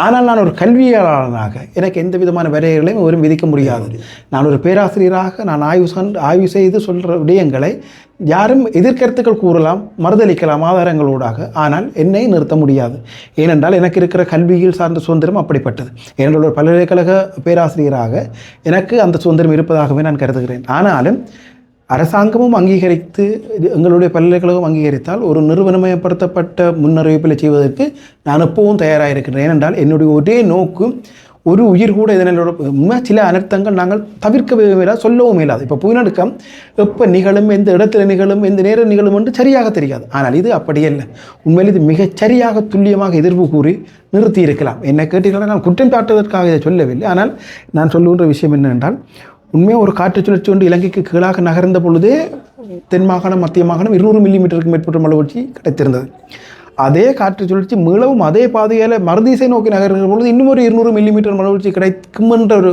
ஆனால் நான் ஒரு கல்வியாளனாக எனக்கு எந்த விதமான வரையறைகளையும் ஒருவரும் விதிக்க முடியாது. நான் ஒரு பேராசிரியராக நான் ஆய்வு செய்து சொல்கிற விடயங்களை யாரும் எதிர்கருத்துக்கள் கூறலாம், மறுதளிக்கலாம் ஆதாரங்களூடாக. ஆனால் என்னை நிறுத்த முடியாது. ஏனென்றால் எனக்கு இருக்கிற கல்வியில் சார்ந்த சுதந்திரம் அப்படிப்பட்டது. ஏனென்றால் ஒரு பல்கலைக்கழக பேராசிரியராக எனக்கு அந்த சுதந்திரம் இருப்பதாகவே நான் கருதுகிறேன். ஆனாலும் அரசாங்கமும் அங்கீகரித்து எங்களுடைய பல்கலைக்கழகம் அங்கீகரித்தால் ஒரு நிறுவனமயப்படுத்தப்பட்ட முன்னறிவிப்பில் செய்வதற்கு நான் எப்பவும் தயாராக இருக்கிறேன். ஏனென்றால் என்னுடைய ஒரே நோக்கு ஒரு உயிர் கூட இதனோட சில அனர்த்தங்கள் நாங்கள் தவிர்க்கவே இயலாது, சொல்லவும் இயலாது. இப்போ புயநடுக்கம் எப்போ நிகழும், எந்த இடத்துல நிகழும், எந்த நேரம் நிகழும் என்று சரியாக தெரியாது. ஆனால் இது அப்படியே இல்லை. உண்மையில் இது மிகச் சரியாக துல்லியமாக எதிர்ப்பு கூறி நிறுத்தி இருக்கலாம். என்னை கேட்டீங்கன்னா நான் குற்றம் சாட்டுவதற்காக இதை சொல்லவில்லை. ஆனால் நான் சொல்லுகின்ற விஷயம் என்னவென்றால் உண்மையாக ஒரு காற்று சுழற்சி கொண்டு இலங்கைக்கு கீழாக நகர்ந்த பொழுதே தென் மாகாணம் மத்திய மாகாணம் 200 மில்லிமீட்டருக்கு மேற்பட்ட மழை வீழ்ச்சி கிடைத்திருந்தது. அதே காற்று சுழற்சி மீளவும் அதே பாதையால் மறுதிசை நோக்கி நகர்கிற பொழுது இன்னும் ஒரு 200 மில்லிமீட்டர் மழை வீழ்ச்சி கிடைக்கும் என்ற ஒரு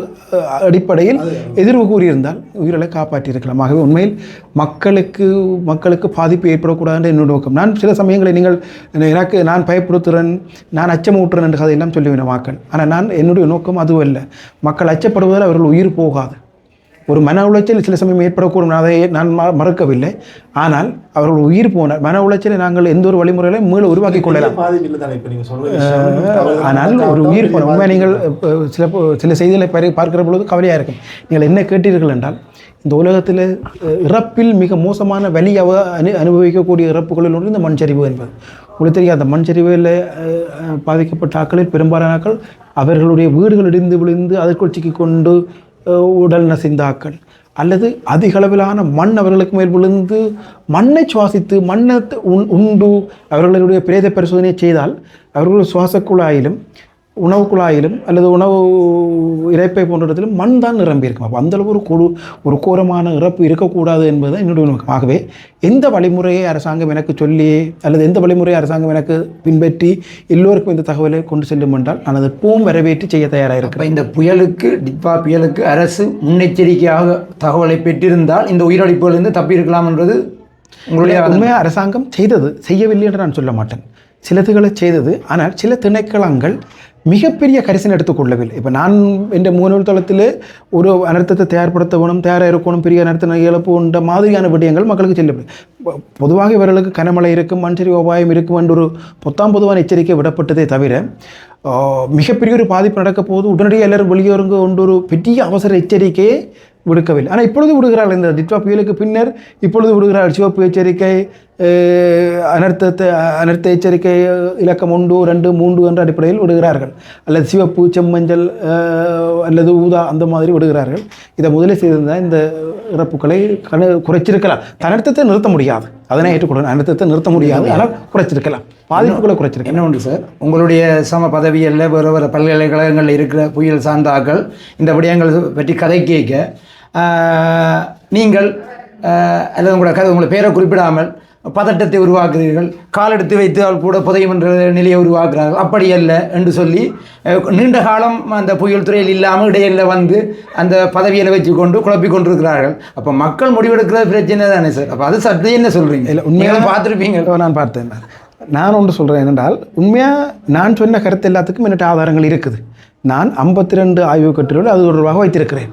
அடிப்படையில் எதிர்வு கூறியிருந்தால் உயிர்களை காப்பாற்றியிருக்கலாம். ஆகவே உண்மையில் மக்களுக்கு பாதிப்பு ஏற்படக்கூடாது என்ற என்னுடைய நோக்கம். நான் சில சமயங்களில் நீங்கள் நான் பயப்படுத்துகிறேன், நான் அச்சமூட்டுறேன் என்ற கதையெல்லாம் சொல்லிவின மக்கள். ஆனால் என்னுடைய நோக்கம் அதுவும் இல்லை. மக்கள் அச்சப்படுவதால் அவர்கள் உயிர் போகாது. ஒரு மன உளைச்சல் சில சமயம் ஏற்படக்கூடும், அதை நான் மறுக்கவில்லை. ஆனால் அவர்கள் உயிர் போனார். மன உளைச்சலை நாங்கள் எந்த ஒரு வழிமுறையிலும் மீள உருவாக்கி கொள்ளலாம். ஆனால் ஒரு உயிர் போன உண்மை நீங்கள் சில செய்திகளை பார்க்கிற பொழுது கவலையாக இருக்கும். நீங்கள் என்ன கேட்டீர்கள் என்றால், இந்த உலகத்தில் இறப்பில் மிக மோசமான வலி அனுபவிக்கக்கூடிய இறப்புகளில் ஒன்று இந்த மண் சரிவு என்பது. உங்களுக்கு தெரியும், அந்த மண் சரிவில் பாதிக்கப்பட்ட ஆக்களில் பெரும்பாலான ஆக்கள் அவர்களுடைய வீடுகள் இடிந்து விழுந்து அதற்குள் சிக்கிக்கொண்டு உடல் நசிந்தாக்கள், அல்லது அதிக அளவிலான மண் அவர்களுக்கு மேல் விழுந்து மண்ணை சுவாசித்து மண்ணை உண்டு அவர்களுடைய பிரேத பரிசோதனை செய்தால் அவர்களுடைய சுவாச குழாயிலும் உணவு குழாயிலும் அல்லது உணவு இறைப்பை போன்ற இடத்திலும் மண் தான் நிரம்பியிருக்கும். அப்போ அந்தளவு ஒரு கோரமான இறப்பு இருக்கக்கூடாது என்பது என்னுடைய நோக்கம். ஆகவே எந்த வழிமுறையை அரசாங்கம் எனக்கு சொல்லி அல்லது எந்த வழிமுறையை அரசாங்கம் எனக்கு பின்பற்றி எல்லோருக்கும் இந்த தகவலை கொண்டு செல்லும் என்றால் நான் அதை எப்பவும் வரவேற்று செய்ய தயாராக இருக்கிறேன். இந்த டிட்வா புயலுக்கு அரசு முன்னெச்சரிக்கையாக தகவலை பெற்றிருந்தால் இந்த உயிரிழப்புகளிலிருந்து தப்பியிருக்கலாம் என்றது உங்களுடைய உண்மையாக அரசாங்கம் செய்யவில்லை என்று நான் சொல்ல மாட்டேன். சிலதுகளை செய்தது. ஆனால் சில திணைக்களங்கள் மிகப்பெரிய கரிசனை எடுத்துக்கொள்ளவில்லை. இப்போ நான் என்ற முகநூல் தளத்தில் ஒரு அனர்த்தத்தை தயார்படுத்த வேணும், தயாராக இருக்கணும், பெரிய அனர்த்த இழப்பு என்ற மாதிரியான விடயங்கள் மக்களுக்கு செல்லவில்லை. பொதுவாக இவர்களுக்கு கனமழை இருக்கும், மண் சரிவு அபாயம் இருக்கும் என்ற ஒரு பொதுவான எச்சரிக்கை விடப்பட்டதே தவிர மிகப்பெரிய ஒரு பாதிப்பு நடக்க போது உடனடியாக எல்லாரும் வெளியேறுங்க கொண்டு ஒரு பெரிய அவசர எச்சரிக்கையை விடுக்கவில்லை. ஆனால் இப்பொழுது விடுகிறார்கள். இந்த டிட்வா புயலுக்கு பின்னர் இப்பொழுது விடுகிறார்கள். சிவப்பு எச்சரிக்கை, அனர்த்த எச்சரிக்கை இலக்கம் 1, 2, 3 என்ற அடிப்படையில் விடுகிறார்கள். அல்லது சிவப்பு, செம்மஞ்சள் அல்லது ஊதா அந்த மாதிரி விடுகிறார்கள். இதை முதலே செய்திருந்தால் இந்த இறப்புகளை குறைச்சிருக்கலாம். அனர்த்தத்தை நிறுத்த முடியாது, அதனை ஏற்றுக்கொள்ளணும். அனர்த்தத்தை நிறுத்த முடியாது, ஆனால் குறைச்சிருக்கலாம், பாதிப்புகளை குறைச்சிருக்கலாம். என்ன ஒன்று சார், உங்களுடைய சம பதவியில் வேறு பல்கலைக்கழகங்களில் இருக்கிற புயல் சார்ந்தாக்கள் இந்த விடயங்கள் பற்றி கதை கேட்க நீங்கள் அல்லது உங்களை பேரை குறிப்பிடாமல் பதட்டத்தை உருவாக்குறீர்கள், கால் எடுத்து வைத்தால் கூட புதையும் என்ற நிலையை உருவாக்குறார்கள். அப்படி அல்ல என்று சொல்லி நீண்ட காலம் அந்த புயல் துறையில் இல்லாமல் இடையில வந்து அந்த பதவியில் வச்சு கொண்டு குழப்பி கொண்டிருக்கிறார்கள். அப்போ மக்கள் முடிவெடுக்கிற பிரச்சனை தானே சார். அப்போ அது சட்டை என்ன சொல்கிறீங்க? இல்லை, உண்மையாக பார்த்துருப்பீங்க. நான் பார்த்தேன். நான் ஒன்று சொல்கிறேன் என்னென்றால், உண்மையாக நான் சொன்ன கருத்து எல்லாத்துக்கும் என்னட்ட ஆதாரங்கள் இருக்குது. நான் 52 ஆய்வு கட்டுரைகள் அது தொடர்பாக வைத்திருக்கிறேன்.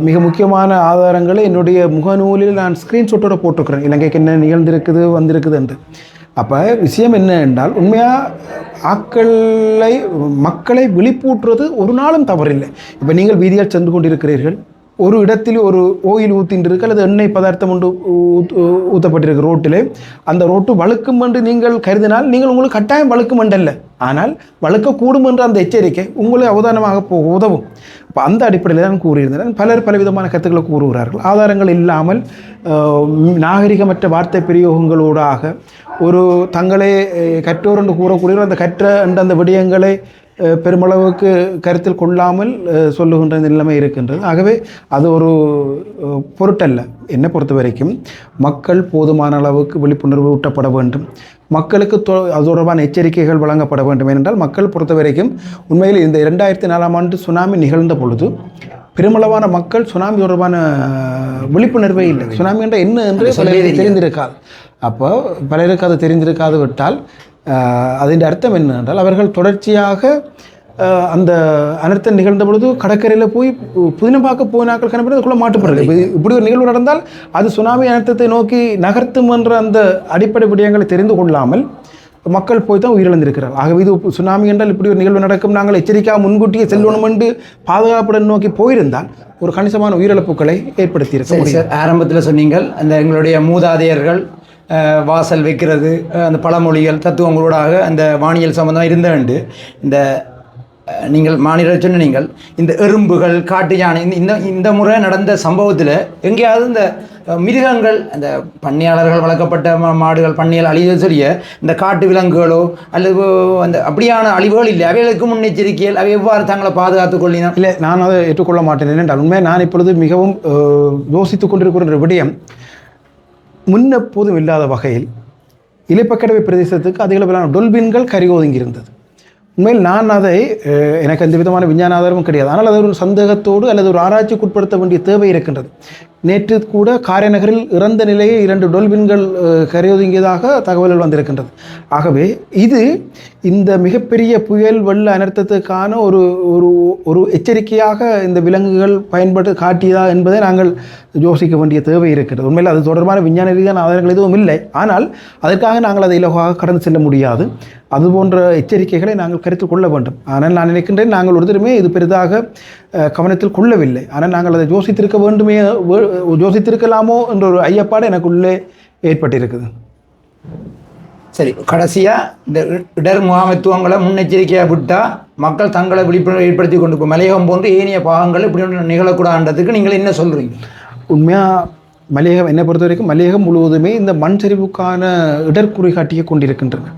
மிக முக்கியமான ஆதாரங்களை என்னுடைய முகநூலில் நான் ஸ்க்ரீன்ஷாட்டோடு போட்டிருக்கிறேன், இலங்கைக்கு என்ன நிகழ்ந்திருக்குது வந்திருக்குது என்று. அப்போ விஷயம் என்ன என்றால், உண்மையாக மக்களை விழிப்பூட்டுறது ஒரு நாளும் தவறில்லை. இப்போ நீங்கள் வீதியால் சென்று கொண்டிருக்கிறீர்கள், ஒரு இடத்தில் ஒரு ஓயில் ஊத்தின்றிருக்கு அல்லது எண்ணெய் பதார்த்தம் ஒன்று ஊற்றப்பட்டிருக்கு ரோட்டிலே. அந்த ரோட்டு வழுக்கும் என்று நீங்கள் கருதினால் நீங்கள் உங்களுக்கு கட்டாயம் வழுக்கும் என்றல்ல, ஆனால் வழுக்கக்கூடும் என்ற அந்த எச்சரிக்கை உங்களை அவதானமாக போக உதவும். இப்போ அந்த அடிப்படையில் தான் கூறியிருந்தேன். பலர் பலவிதமான கருத்துக்களை கூறுகிறார்கள். ஆதாரங்கள் இல்லாமல் நாகரிகமற்ற வார்த்தை பிரயோகங்களூடாக ஒரு தங்களை கற்றோர் என்று கூறக்கூடிய அந்த கற்ற என்ற அந்த விடயங்களை பெருமளவுக்கு கருத்தில் கொள்ளாமல் சொல்லுகின்ற நிலைமை இருக்கின்றது. ஆகவே அது ஒரு பொருட்டல்ல. என்னை பொறுத்த வரைக்கும் மக்கள் போதுமான அளவுக்கு விழிப்புணர்வு ஊட்டப்பட வேண்டும், மக்களுக்கு அது தொடர்பான எச்சரிக்கைகள் வழங்கப்பட வேண்டும். ஏனென்றால் மக்கள் பொறுத்த வரைக்கும் உண்மையில் இந்த 2004ஆம் ஆண்டு சுனாமி நிகழ்ந்த பொழுது பெருமளவான மக்கள் சுனாமி தொடர்பான விழிப்புணர்வே இல்லை. சுனாமி என்ற என்ன என்று தெரிந்திருக்காது. அப்போ பலருக்கு அது தெரிந்திருக்காது விட்டால் அதன் அர்த்தம் என்னென்றால் அவர்கள் தொடர்ச்சியாக அந்த அனர்த்தம் நிகழ்ந்த பொழுது கடற்கரையில் போய் புதினம் பார்க்க போனாக்கள் கணப்படி அதுக்குள்ளே மாட்டுப்படுறது. இப்படி ஒரு நிகழ்வு நடந்தால் அது சுனாமி அனர்த்தத்தை நோக்கி நகர்த்தும் என்ற அந்த அடிப்படை விடயங்களை தெரிந்து கொள்ளாமல் மக்கள் போய் தான் உயிரிழந்திருக்கிறார்கள். ஆகவே இது சுனாமி என்றால் இப்படி ஒரு நிகழ்வு நடக்கும், நாங்கள் எச்சரிக்கையாக முன்கூட்டியே செல்லணும் என்று பாதுகாப்புடன் நோக்கி போயிருந்தால் ஒரு கணிசமான உயிரிழப்புகளை ஏற்படுத்தியிருக்க முடியும். ஆரம்பத்தில் சொன்னீங்கள் அந்த எங்களுடைய மூதாதையர்கள் வாசல் வைக்கிறது, அந்த பழமொழிகள் தத்துவங்களோடாக அந்த வானியல் சம்பந்தமாக இருந்தவண்டு இந்த நீங்கள் மாநில சொன்ன நீங்கள் இந்த எறும்புகள், காட்டு யானை, இந்த முறை நடந்த சம்பவத்தில் எங்கேயாவது இந்த மிருகங்கள், அந்த பண்ணையாளர்கள் வளர்க்கப்பட்ட மாடுகள் பண்ணையால் அழிவு சொல்லிய இந்த காட்டு விலங்குகளோ அல்லது அந்த அப்படியான அழிவுகள் இல்லை, அவைகளுக்கு முன்னெச்சரிக்கைகள் அவை எவ்வாறு தங்களை பாதுகாத்துக் கொள்ளினா? இல்லை, நான் அதை ஏற்றுக்கொள்ள மாட்டேன். என்றால் உண்மையாக நான் இப்பொழுது மிகவும் யோசித்துக் கொண்டிருக்கிற விடயம் முன்னெப்போதும் இல்லாத வகையில் இலைப்பக்கடவை பிரதேசத்துக்கு அதிக அளவிலான டொல்பின்கள் கரை ஒதுங்கி இருந்தது. உண்மையில் நான் அதை எனக்கு எந்த விதமான விஞ்ஞான ஆதாரமும் கிடையாது. ஆனால் அது ஒரு சந்தேகத்தோடு அல்லது ஒரு ஆராய்ச்சிக்கு உட்படுத்த வேண்டிய தேவை இருக்கின்றது. நேற்று கூட காரைநகரில் இறந்த நிலையில் 2 டொல்பின்கள் கரையொதுங்கியதாக தகவல்கள் வந்திருக்கின்றது. ஆகவே இது இந்த மிகப்பெரிய புயல் வெள்ள அனர்த்தத்துக்கான ஒரு ஒரு ஒரு எச்சரிக்கையாக இந்த விலங்குகள் பயன்பட்டு காட்டியதா என்பதை நாங்கள் யோசிக்க வேண்டிய தேவை இருக்கிறது. உண்மையில் அது தொடர்பான விஞ்ஞான ரீதியான ஆதாரங்கள் எதுவும் இல்லை. ஆனால் அதற்காக நாங்கள் அதை இலகுவாக கடந்து செல்ல முடியாது. அதுபோன்ற எச்சரிக்கைகளை நாங்கள் கருத்தில் கொள்ள வேண்டும். ஆனால் நான் நினைக்கின்றேன் நாங்கள் ஒருத்தருமே இது பெரிதாக கவனத்தில் கொள்ளவில்லை. ஆனால் நாங்கள் அதை யோசித்திருக்கலாமோ என்ற ஒரு ஐயப்பாடு எனக்குள்ளே ஏற்பட்டிருக்குது. சரி, கடைசியாக இந்த இடர் முகாமைத்துவங்களை முன்னெச்சரிக்கையாக விட்டால் மக்கள் தங்களை விழிப்புணர்வு ஏற்படுத்தி கொண்டு இப்போ மலையகம் போன்று ஏனைய பாகங்கள் இப்படி ஒன்று நிகழக்கூடாதுன்றதுக்கு நீங்கள் என்ன சொல்கிறீங்க? உண்மையாக மலையகம் என்னை பொறுத்த வரைக்கும் மலையகம் முழுவதுமே இந்த மண் சரிவுக்கான இடர்குறி காட்டிய கொண்டிருக்கின்றன.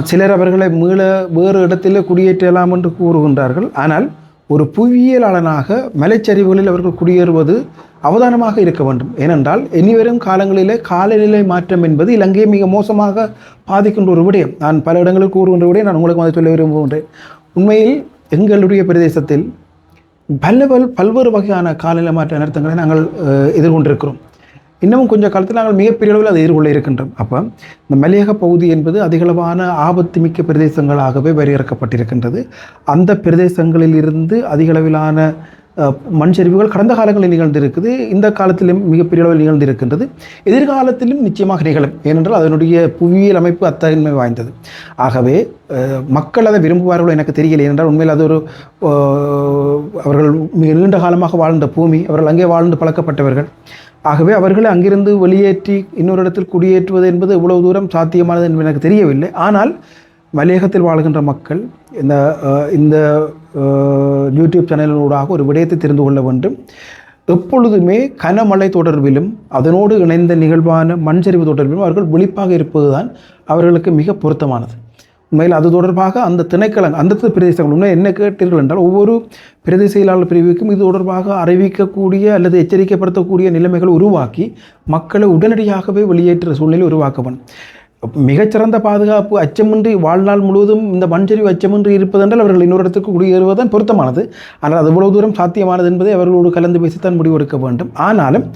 சிலர் அவர்களை வேறு இடத்தில் குடியேற்றலாம் என்று கூறுகின்றார்கள். ஆனால் ஒரு புவியியலாளனாக மலைச்சரிவுகளில் அவர்கள் குடியேறுவது அவதானமாக இருக்க வேண்டும். ஏனென்றால் இனிவரும் காலங்களிலே காலநிலை மாற்றம் என்பது இலங்கையை மிக மோசமாக பாதிக்கின்ற ஒரு விடயம். நான் பல இடங்களில் கூறுகின்ற விடயம் நான் உங்களுக்கு அதை சொல்ல விரும்புகின்றேன். உண்மையில் எங்களுடைய பிரதேசத்தில் பல்வேறு வகையான காலநிலை மாற்ற அனர்த்தங்களை நாங்கள் எதிர்கொண்டிருக்கிறோம். இன்னமும் கொஞ்சம் காலத்தில் நாங்கள் மிகப்பெரிய அளவில் அதை எதிர்கொள்ள இருக்கின்றோம். அப்போ இந்த மலையக பகுதி என்பது அதிகளவான ஆபத்து மிக்க பிரதேசங்களாகவே வரையறுக்கப்பட்டிருக்கின்றது. அந்த பிரதேசங்களில் இருந்து அதிகளவிலான மண் சரிவுகள் கடந்த காலங்களில் நிகழ்ந்திருக்குது. இந்த காலத்திலும் மிகப்பெரிய அளவில் நிகழ்ந்திருக்கின்றது. எதிர்காலத்திலும் நிச்சயமாக நிகழும். ஏனென்றால் அதனுடைய புவியியல் அமைப்பு அத்தன்மை வாய்ந்தது. ஆகவே மக்கள் அதை விரும்புவார்களோ எனக்கு தெரியலை. ஏனென்றால் உண்மையில் அது ஒரு அவர்கள் மிக நீண்ட காலமாக வாழ்ந்த பூமி, அவர்கள் அங்கே வாழ்ந்து பழக்கப்பட்டவர்கள். ஆகவே அவர்களை அங்கிருந்து வெளியேற்றி இன்னொரு இடத்தில் குடியேற்றுவது என்பது இவ்வளவு தூரம் சாத்தியமானது என்று எனக்கு தெரியவில்லை. ஆனால் மலையகத்தில் வாழ்கின்ற மக்கள் இந்த யூடியூப் சேனலினூடாக ஒரு விடயத்தை தெரிந்து கொள்ள வேண்டும். எப்பொழுதுமே கனமழை தொடர்பிலும் அதனோடு இணைந்த நிகழ்வான மண்சரிவு தொடர்பிலும் அவர்கள் விழிப்பாக இருப்பதுதான் அவர்களுக்கு மிக பொருத்தமானது. உண்மையில் அது தொடர்பாக அந்த திணைக்களங்கள் அந்த பிரதேசங்கள் உண்மை என்ன கேட்டீர்கள் என்றால் ஒவ்வொரு பிரதேச செயலாளர் பிரிவுக்கும் இது தொடர்பாக அறிவிக்கக்கூடிய அல்லது எச்சரிக்கைப்படுத்தக்கூடிய நிலைமைகளை உருவாக்கி மக்களை உடனடியாகவே வெளியேற்ற சூழ்நிலை உருவாக்க வேண்டும். மிகச்சிறந்த பாதுகாப்பு அச்சமின்றி வாழ்நாள் முழுவதும் இந்த மண்சரிவு அச்சமின்றி இருப்பதென்றால் அவர்கள் இன்னொரு இடத்துக்கு குடியேறுவதுதான் பொருத்தமானது. ஆனால் அது எவ்வளவு தூரம் சாத்தியமானது என்பதை அவர்களோடு கலந்து பேசித்தான் முடிவெடுக்க வேண்டும். ஆனாலும்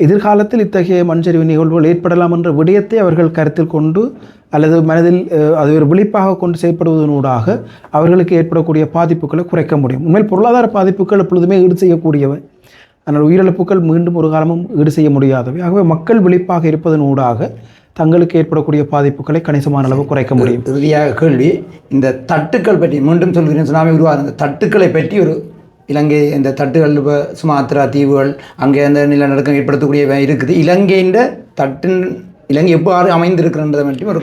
எதிர்காலத்தில் இத்தகைய மண்சரிவு நிகழ்வுகள் ஏற்படலாம் என்ற விடயத்தை அவர்கள் கருத்தில் கொண்டு அல்லது மனதில் அது ஒரு விழிப்பாக கொண்டு செயல்படுவதனூடாக அவர்களுக்கு ஏற்படக்கூடிய பாதிப்புகளை குறைக்க முடியும். உண்மையில் பொருளாதார பாதிப்புகள் எப்பொழுதுமே ஈடு செய்யக்கூடியவை. ஆனால் உயிரிழப்புகள் மீண்டும் ஒரு காலமும் ஈடு செய்ய முடியாதவை. ஆகவே மக்கள் விழிப்பாக இருப்பதனூடாக தங்களுக்கு ஏற்படக்கூடிய பாதிப்புகளை கணிசமான அளவு குறைக்க முடியும். இறுதியாக கேள்வி, இந்த தட்டுக்கள் பற்றி மீண்டும் சொல்கிறேன், சுனாமி உருவாக இந்த தட்டுக்களை பற்றி ஒரு இலங்கை இந்த தட்டுகள் இப்போ சுமாத்திரா தீவுகள் அங்கே அந்த நிலநடுக்கம் ஏற்படுத்தக்கூடிய இருக்குது. இலங்கையின் இலங்கை எவ்வாறு அமைந்திருக்கிறன்றதை மட்டும் ஒரு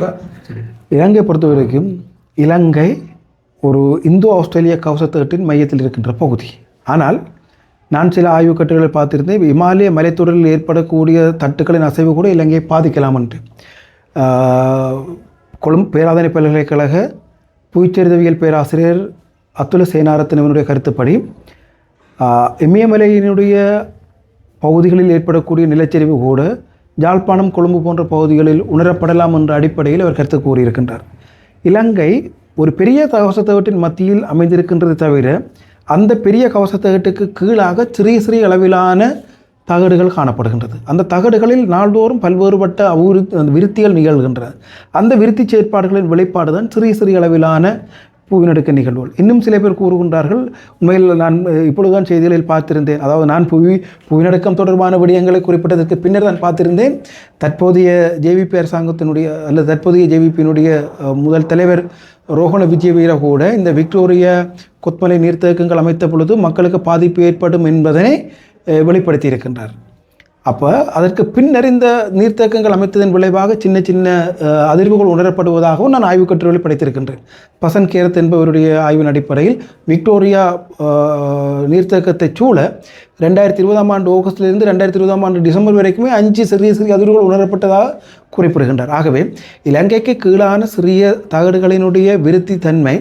இலங்கை பொறுத்த வரைக்கும் இலங்கை ஒரு இந்தோ ஆஸ்திரேலிய கவசத்தட்டின் மையத்தில் இருக்கின்ற பகுதி. ஆனால் நான் சில ஆய்வுக் கட்டுரைகளை பார்த்திருந்தேன். இமாலய மலைத்தொடரில் ஏற்படக்கூடிய தட்டுக்களின் அசைவு கூட இலங்கையை பாதிக்கலாம் என்று. கொழும்பு பேராதனை பல்கலைக்கழக புவிச்சரிதவியல் பேராசிரியர் அத்துல சேனாரத்னவினுடைய கருத்துப்படி இமயமலையினுடைய பகுதிகளில் ஏற்படக்கூடிய நிலச்சரிவு கூட யாழ்ப்பாணம் கொழும்பு போன்ற பகுதிகளில் உணரப்படலாம் என்ற அடிப்படையில் அவர் கருத்து கூறியிருக்கின்றார். இலங்கை ஒரு பெரிய கவசத்தகட்டின் மத்தியில் அமைந்திருக்கின்றது தவிர அந்த பெரிய கவசத்தகட்டுக்கு கீழாக சிறிய அளவிலான தகடுகள் காணப்படுகின்றது. அந்த தகடுகளில் நாள்தோறும் பல்வேறுபட்ட விருத்திகள் நிகழ்கின்றன. அந்த விருத்தி செயற்பாடுகளின் வெளிப்பாடு தான் சிறிய அளவிலான புவிநடுக்க நிகழ்வுகள். இன்னும் சில பேர் கூறுகின்றார்கள், உண்மையில் நான் இப்பொழுதுதான் செய்திகளில் பார்த்திருந்தேன், அதாவது நான் புவிநடுக்கம் தொடர்பான விடயங்களை குறிப்பிட்டதற்கு பின்னர் தான் பார்த்திருந்தேன், தற்போதைய ஜேவிபி அரசாங்கத்தினுடைய அல்லது தற்போதைய ஜேவிபியினுடைய முதல் தலைவர் ரோஹண விஜயவீர கூட இந்த விக்டோரியா கொத்மலை நீர்த்தேக்கங்கள் அமைத்த பொழுது மக்களுக்கு பாதிப்பு ஏற்படும் என்பதனை வெளிப்படுத்தி இருக்கின்றார். அப்போ அதற்கு பின்னர் இந்த நீர்த்தேக்கங்கள் அமைத்ததன் விளைவாக சின்ன அதிர்வுகள் உணரப்படுவதாகவும் நான் ஆய்வுக் கட்டுரைகளில் படித்திருக்கின்றேன். பசன் கேரத் என்பவருடைய ஆய்வின் அடிப்படையில் விக்டோரியா நீர்த்தேக்கத்தை சூழ 2020 ஆண்டு ஆகஸ்டிலிருந்து 2020 ஆண்டு டிசம்பர் வரைக்குமே 5 சிறிய அதிர்வுகள் உணரப்பட்டதாக குறிப்பிடுகின்றார். ஆகவே இலங்கைக்கு கீழான சிறிய தகடுகளினுடைய விருத்தி தன்மை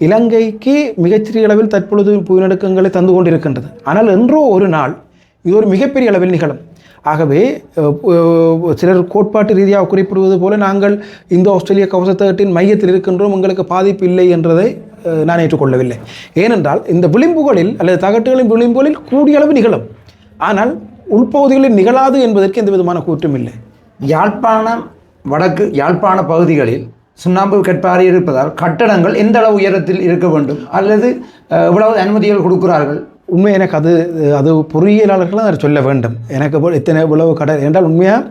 இலங்கைக்கு மிகச்சிறிய அளவில் தற்பொழுது புவிநடுக்கங்களை தந்து கொண்டிருக்கின்றது. ஆனால் என்றோ ஒரு நாள் இது ஒரு மிகப்பெரிய அளவில் நிகழும். ஆகவே சிலர் கோட்பாட்டு ரீதியாக குறிப்பிடுவது போல நாங்கள் இந்த ஆஸ்திரேலிய கவசத்தகட்டின் மையத்தில் இருக்கின்றோம், உங்களுக்கு பாதிப்பு இல்லை என்றதை நான் ஏற்றுக்கொள்ளவில்லை. ஏனென்றால் இந்த விளிம்புகளில் அல்லது தகட்டுகளின் விளிம்புகளில் கூடிய அளவு நிகழும், ஆனால் உள்பகுதிகளில் நிகழாது என்பதற்கு எந்த விதமான கூற்றும் இல்லை. யாழ்ப்பாணம் வடக்கு யாழ்ப்பாண பகுதிகளில் சுண்ணாம்பு கற்பாறை இருப்பதால் கட்டடங்கள் எந்த அளவு உயரத்தில் இருக்க வேண்டும் அல்லது எவ்வளவு அனுமதிகள் கொடுக்கிறார்கள்? உண்மை எனக்கு அது பொறியியலாளர்கள் அதை சொல்ல வேண்டும். எனக்கு இத்தனை இவ்வளவு என்றால் உண்மையாக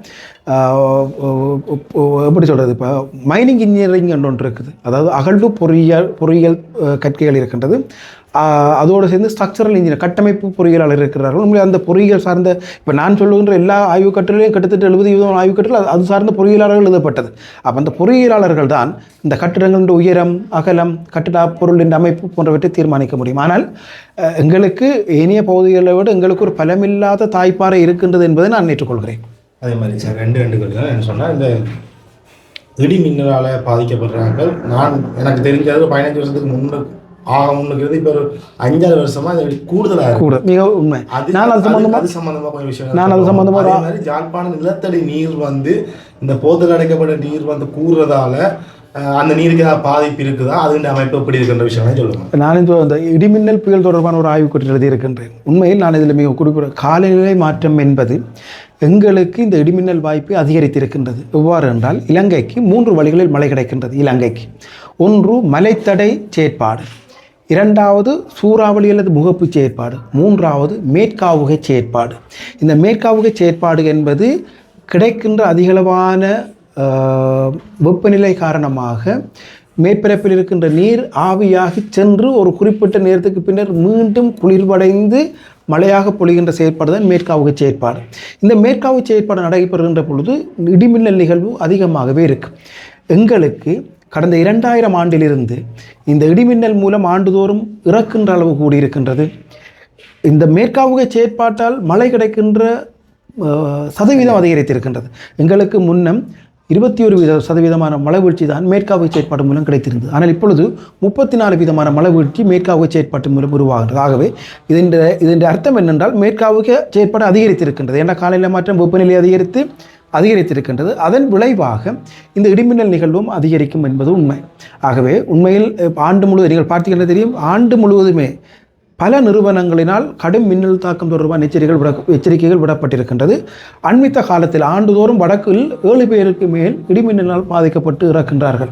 எப்படி சொல்கிறது, இப்போ மைனிங் இன்ஜினியரிங் என்று ஒன்று இருக்குது, அதாவது அகழ்வு பொறியியல் கற்கைகள் இருக்கின்றது. அதோடு சேர்ந்து ஸ்ட்ரக்சரல் இன்ஜினியர் கட்டமைப்பு பொறியியலாளர் இருக்கிறார்கள். உண்மையாக அந்த பொறியியல் சார்ந்த இப்போ நான் சொல்லுகின்ற எல்லா ஆய்வுக் கட்டுரையும் கிட்டத்தட்ட 70% ஆய்வுக் கட்டுரைகள் அது சார்ந்த பொறியியலாளர்கள் எழுதப்பட்டது. அப்போ அந்த பொறியியலாளர்கள் தான் இந்த கட்டிடங்களின் உயரம், அகலம், கட்டிட பொருளின் அமைப்பு போன்றவற்றை தீர்மானிக்க முடியும். ஆனால் எங்களுக்கு ஏனைய பகுதிகளை விட எங்களுக்கு ஒரு பலமில்லாத தாய்ப்பாறை இருக்கின்றது என்பதை நான் ஏற்றுக்கொள்கிறேன். அதே மாதிரி சார் ரெண்டு கேள்வி என்ன சொன்னால், இந்த இடி மின்னலால் பாதிக்கப்படுறாங்க. எனக்கு தெரிஞ்சது 15 வருஷத்துக்கு முன்னுக்கு இப்போ ஒரு 5-6 வருஷமா கூடுதலாக மிக உண்மை. நான் அது சம்பந்தமாக கொஞ்சம் விஷயம் அதே மாதிரி ஜாழ்ப்பாண நிலத்தடி நீர் இந்த போதல் அடைக்கப்பட்ட நீர் கூறுறதால அந்த நீருக்கு ஏதாவது பாதிப்பு இருக்குதா, அதுன்ற அமைப்பு எப்படி இருக்கின்ற விஷயம் சொல்லுங்கள். நான் இந்த இடிமின்னல் புயல் தொடர்பான ஒரு ஆய்வு கட்டுரை எழுதியிருக்கின்றேன். உண்மையில் நான் இதில் மிக குறிப்பிட காலநிலை மாற்றம் என்பது எங்களுக்கு இந்த இடிமின்னல் வாய்ப்பு அதிகரித்திருக்கின்றது. எவ்வாறு என்றால், இலங்கைக்கு 3 வழிகளில் மழை கிடைக்கின்றது. இலங்கைக்கு ஒன்று மலைத்தடை செயற்பாடு, 2வது சூறாவளி அல்லது முகப்பு செயற்பாடு, 3வது மேற்காவுகை செயற்பாடு. இந்த மேற்காவுகை செயற்பாடு என்பது கிடைக்கின்ற அதிகளவான வெப்பநிலை காரணமாக மேற்பரப்பில் இருக்கின்ற நீர் ஆவியாகி சென்று ஒரு குறிப்பிட்ட நேரத்துக்கு பின்னர் மீண்டும் குளிர்வடைந்து மழையாக பொழிகின்ற செயற்பாடு தான் மேற்காவுகை செயற்பாடு. இந்த மேற்காவுகை செயற்பாடு நடைபெறுகின்ற பொழுது இடிமின்னல் நிகழ்வு அதிகமாகவே இருக்கும். எங்களுக்கு கடந்த 2000 ஆண்டிலிருந்து இந்த இடிமின்னல் மூலம் ஆண்டுதோறும் இறக்கின்ற அளவு கூடியிருக்கின்றது. இந்த மேற்காவுகை செயற்பாட்டால் மழை கிடைக்கின்ற சதவீதம் அதிகரித்திருக்கின்றது. எங்களுக்கு முன்னம் 21% மழை வீழ்ச்சி தான் மேற்காவுகை செயற்பாட்டு மூலம் கிடைத்திருந்தது. ஆனால் இப்பொழுது 34% மழை வீழ்ச்சி மேற்காவுகை செயற்பாட்டு மூலம் உருவாகின்றது. ஆகவே இதன் அர்த்தம் என்னென்றால், மேற்காவுகை செயற்பாடு அதிகரித்திருக்கின்றது. ஏன்னா காலநிலை மாற்றம் வெப்பநிலை அதிகரித்திருக்கின்றது. அதன் விளைவாக இந்த இடிமின்னல் நிகழ்வும் அதிகரிக்கும் என்பது உண்மை. ஆகவே உண்மையில் ஆண்டு முழுவதும் நீங்கள் பார்த்தீங்கன்னா தெரியும், ஆண்டு முழுவதுமே பல நிறுவனங்களினால் கடும் மின்னல் தாக்கம் தொடர்பான எச்சரிக்கைகள் விடப்பட்டிருக்கின்றது. அண்மித்த காலத்தில் ஆண்டுதோறும் வடக்கில் 7 பேருக்கு மேல் இடிமின்னலால் பாதிக்கப்பட்டு இறக்கின்றார்கள்.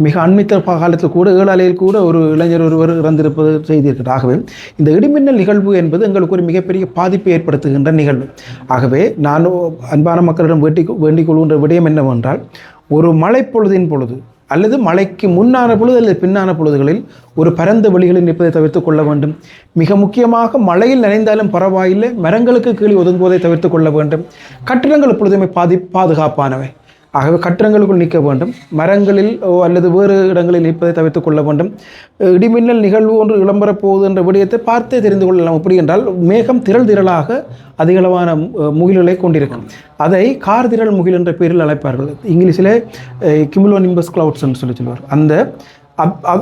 மிக அண்மித்த காலத்தில் கூட 7 அலையில் கூட ஒரு இளைஞர் ஒருவர் இறந்திருப்பது செய்திருக்கிறார். ஆகவே இந்த இடிமின்னல் நிகழ்வு என்பது எங்களுக்கு ஒரு மிகப்பெரிய பாதிப்பை ஏற்படுத்துகின்ற நிகழ்வு. ஆகவே நான் அன்பான மக்களிடம் வேண்டிக் கொள்கின்ற விடயம் என்னவென்றால், ஒரு மழை பொழுதின் பொழுது அல்லது மழைக்கு முன்னான பொழுது அல்லது பின்னான பொழுதுகளில் ஒரு பரந்த வெளிகளில் நிற்பதை தவிர்த்து கொள்ள வேண்டும். மிக முக்கியமாக மழையில் நனைந்தாலும் பரவாயில்லை, மரங்களுக்கு கீழே ஒதுங்குவதை தவிர்த்து கொள்ள வேண்டும். கட்டிடங்கள் எப்பொழுதுமே பாதுகாப்பானவை. ஆகவே கட்டிடங்களுக்குள் நிற்க வேண்டும். மரங்களில் அல்லது வேறு இடங்களில் நிற்பதை தவிர்த்து கொள்ள வேண்டும். இடிமின்னல் நிகழ்வு ஒன்று விளம்பரப் போகுது என்ற விடயத்தை பார்த்தே தெரிந்து கொள்ளலாம். எப்படி என்றால், மேகம் திரளாக அதிகளவான முகில்களை கொண்டிருக்கும். அதை கார் திரள் முகில் என்ற பெயரில் அழைப்பார்கள். இங்கிலீஷில் கிமுலோனிம்பஸ் கிளவுட்ஸ் என்று சொல்லுவார்.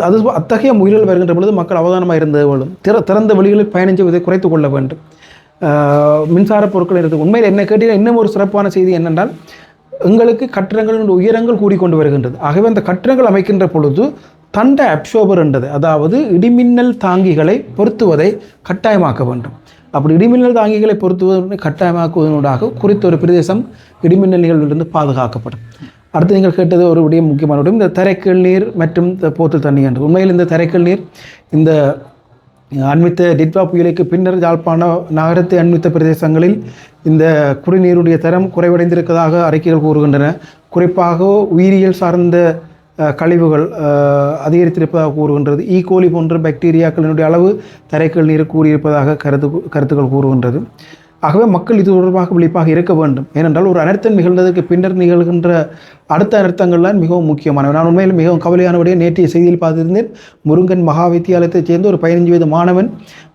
அது அத்தகைய முகில்கள் வருகின்ற பொழுது மக்கள் அவதானமாக இருந்தவர்களும் திறந்த வழிகளில் பயணம் செய்வதை குறைத்து கொள்ள வேண்டும். மின்சார பொருட்கள் இருக்குது. உண்மையில் என்ன கேட்டீங்கன்னா, இன்னும் ஒரு சிறப்பான செய்தி என்னென்றால், எங்களுக்கு கட்டிடங்களின் உயரங்கள் கூடிக்கொண்டு வருகின்றது. ஆகவே அந்த கட்டிடங்கள் அமைக்கின்ற பொழுது தண்ட அப்சோபர் என்றது, அதாவது இடிமின்னல் தாங்கிகளை பொருத்துவதை கட்டாயமாக்க வேண்டும். அப்படி இடிமின்னல் தாங்கிகளை பொருத்துவதை கட்டாயமாக்குவதனூடாக குறித்த ஒரு பிரதேசம் இடிமின்னல் நிகழ்விலிருந்து பாதுகாக்கப்படும். அடுத்து நீங்கள் கேட்டது ஒரு விடயம், முக்கியமான விடயம், இந்த தரைக்கல் நீர் மற்றும் போத்து தண்ணி என்று. உண்மையில் இந்த தரைக்கல் நீர் இந்த அண்மித்த டிட்வா புயலுக்கு பின்னர் யாழ்ப்பாண நகரத்தை அண்மித்த பிரதேசங்களில் இந்த குடிநீருடைய தரம் குறைவடைந்திருப்பதாக அறிக்கைகள் கூறுகின்றன. குறிப்பாக உயிரியல் சார்ந்த கழிவுகள் அதிகரித்திருப்பதாக கூறுகின்றது. ஈகோலி போன்ற பாக்டீரியாக்களினுடைய அளவு தரைக்கல் நீர் கூறியிருப்பதாக கருத்துக்கள் கூறுகின்றது. ஆகவே மக்கள் இது தொடர்பாக விழிப்பாக இருக்க வேண்டும். ஏனென்றால் ஒரு அனர்த்தம் நிகழ்ந்ததற்கு பின்னர் நிகழ்கின்ற அடுத்த அனர்த்தங்கள்லாம் மிகவும் முக்கியமானவை. நான் உண்மையில் மிகவும் கவலையானபடியே நேற்றைய செய்தியில் பார்த்திருந்தேன், முருங்கன் மகா வித்தியாலயத்தைச் சேர்ந்த ஒரு 15 வயது மாணவன்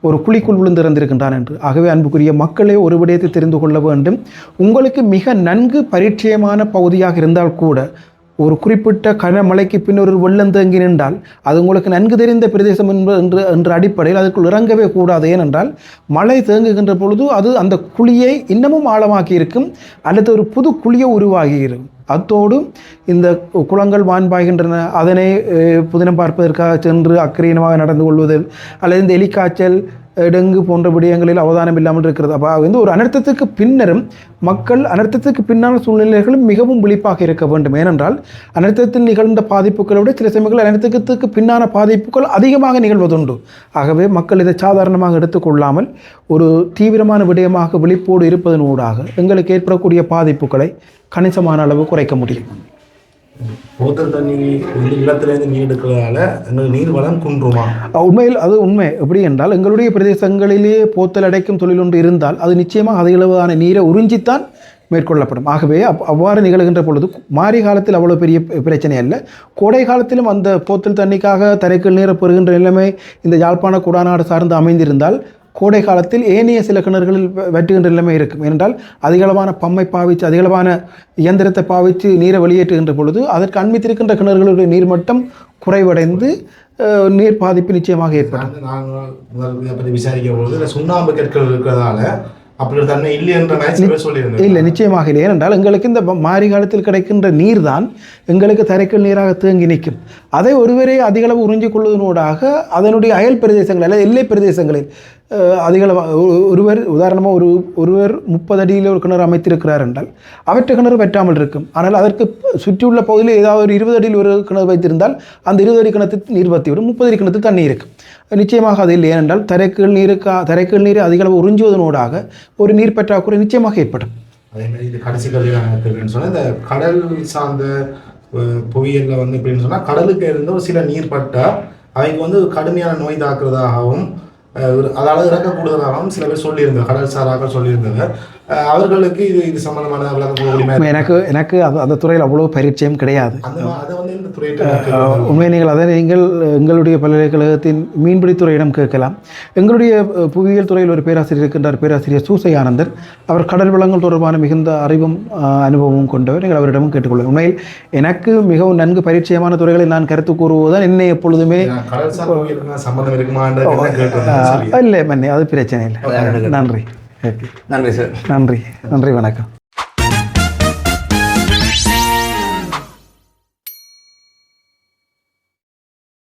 ஒரு குழிக்குள் விழுந்திருந்திருக்கின்றான் என்று. ஆகவே அன்புக்குரிய மக்களே ஒரு விடயத்தை தெரிந்து கொள்ள வேண்டும். உங்களுக்கு மிக நன்கு பரிச்சயமான பகுதியாக இருந்தால் கூட ஒரு குறிப்பிட்ட கனமழைக்கு பின் ஒரு வெள்ளம் தேங்கி நின்றால் அது உங்களுக்கு நன்கு தெரிந்த பிரதேசம் என்ற அடிப்படையில் அதற்குள் இறங்கவே கூடாது. ஏனென்றால் மழை தேங்குகின்ற பொழுது அது அந்த குழியை இன்னமும் ஆழமாக்கி இருக்கும் அல்லது ஒரு புது குழியை உருவாகி இருக்கும். அத்தோடு இந்த குளங்கள் வான்பாய்கின்றன, அதனை புதினம் பார்ப்பதற்காக சென்று அக்கறையினமாக நடந்து கொள்வது அல்லது இந்த எலிக்காய்ச்சல் டெங்கு போன்ற விடயங்களில் அவதானம் இல்லாமல் இருக்கிறது. அப்போ வந்து ஒரு அனர்த்தத்துக்கு பின்னரும் மக்கள் அனர்த்தத்துக்கு பின்னான சூழ்நிலைகளும் மிகவும் விழிப்பாக இருக்க வேண்டும். ஏனென்றால் அனர்த்தத்தில் நிகழ்ந்த பாதிப்புகளை விட சில சமயங்கள் அனர்த்தத்துக்கு பின்னான பாதிப்புகள் அதிகமாக நிகழ்வதுண்டு. ஆகவே மக்கள் இதை சாதாரணமாக எடுத்துக்கொள்ளாமல் ஒரு தீவிரமான விடயமாக விழிப்போடு இருப்பதனூடாக எங்களுக்கு ஏற்படக்கூடிய பாதிப்புகளை கணிசமான அளவு குறைக்க முடியும். போத்தல் தண்ணி நிலத்திலேருந்து நீர் எடுக்கிறதால எங்கள் நீர் வளம் குன்றுமா? உண்மையில் அது உண்மை. எப்படி என்றால் எங்களுடைய பிரதேசங்களிலே போத்தல் அடைக்கும் தொழில் ஒன்று இருந்தால் அது நிச்சயமாக அதிகளவான நீரை உறிஞ்சித்தான் மேற்கொள்ளப்படும். ஆகவே அவ்வாறு நிகழ்கின்ற பொழுது மாரி காலத்தில் அவ்வளோ பெரிய பிரச்சனை அல்ல. கோடை காலத்திலும் அந்த போத்தல் தண்ணிக்காக தரைக்கல் நீரை பெறுகின்ற நிலைமை இந்த யாழ்ப்பாண குடாநாடு சார்ந்து அமைந்திருந்தால் கோடை காலத்தில் ஏனைய சில கிணறுகளில் வெட்டுகின்ற நிலைமை இருக்கும். ஏனென்றால் அதிகளவான பம்மை பாவித்து அதிகளவான இயந்திரத்தை பாவித்து நீரை வெளியேற்றுகின்ற பொழுது அதற்கு அண்மித்திருக்கின்ற கிணறுகளுடைய நீர்மட்டம் குறைவடைந்து நீர் பாதிப்பு நிச்சயமாக ஏற்படும். நாங்கள் முதல் பற்றி விசாரிக்கும் பொழுது சுண்ணாம்பு கற்கள் இருக்கிறதால அப்படி தன்மை இல்லை என்ற சொல்லியிருந்தேன். இல்லை, நிச்சயமாக இல்லை. ஏனென்றால் எங்களுக்கு இந்த மாரி காலத்தில் கிடைக்கின்ற நீர் தான் எங்களுக்கு தரைக்கல் நீராக தேங்கி நிற்கும். அதை ஒருவரே அதிகளவு உறிஞ்சிக் கொள்வதனூடாக அதனுடைய அயல் பிரதேசங்கள் அல்லது எல்லை பிரதேசங்களில் அதிகளவு ஒருவர் உதாரணமாக ஒருவர் 30 அடியில் ஒரு கிணறு அமைத்திருக்கிறார் என்றால் அவற்றை கிணறு வெட்டாமல் இருக்கும். ஆனால் அதற்கு சுற்றியுள்ள பகுதியில் ஏதாவது ஒரு 20 அடியில் ஒரு கிணறு வைத்திருந்தால் அந்த 20 அடி கிணத்து நீர் வற்றிவிடும், 30 அடி கிணத்து தண்ணி இருக்கும். நிச்சயமாக அது இல்லை. ஏனென்றால் தரைக்கல் நீரை அதிகளவு உறிஞ்சுவதனூடாக ஒரு நீர் பற்றாக்குறை நிச்சயமாக ஏற்படும். அதே மாதிரி இது கடைசி கல்வின்னு சொன்னால் இந்த கடல் சார்ந்த புவியியலில் வந்து எப்படின்னு சொன்னால் கடலுக்கு இருந்து ஒரு சில நீர் பட்டா அவைக்கு வந்து கடுமையான நோய் தாக்குறதாகவும் அதாவது இறக்கக்கூடுதலாகவும் சில பேர் சொல்லியிருந்தாங்க, கடல் சாராக சொல்லியிருந்தாங்க. அவர்களுக்கு இது சம்பந்தமான விளக்கம் எனக்கு அந்த துறையில் அவ்வளோ பரிச்சயம் கிடையாது. அதை வந்து இந்த துறையிட்ட உண்மை நீங்கள் எங்களுடைய பல்கலைக்கழகத்தின் மீன்பிடித்துறையிடம் கேட்கலாம். எங்களுடைய புவியியல் துறையில் ஒரு பேராசிரியர் இருக்கின்றார், பேராசிரியர் சூசை ஆனந்தர். அவர் கடல் வளங்கள் தொடர்பான மிகுந்த அறிவும் அனுபவமும் கொண்டவர். நீங்கள் அவரிடமும் கேட்டுக்கொள்ளுங்கள். உண்மையில் எனக்கு மிகவும் நன்கு பரிச்சயமான துறைகளை நான் கருத்து கூறுவதுதான் என்னை எப்பொழுதுமே சம்பந்தம் இருக்குமா இல்லை மன்னி, அது பிரச்சனை இல்லை. நன்றி. நன்றி சார். நன்றி வணக்கம்.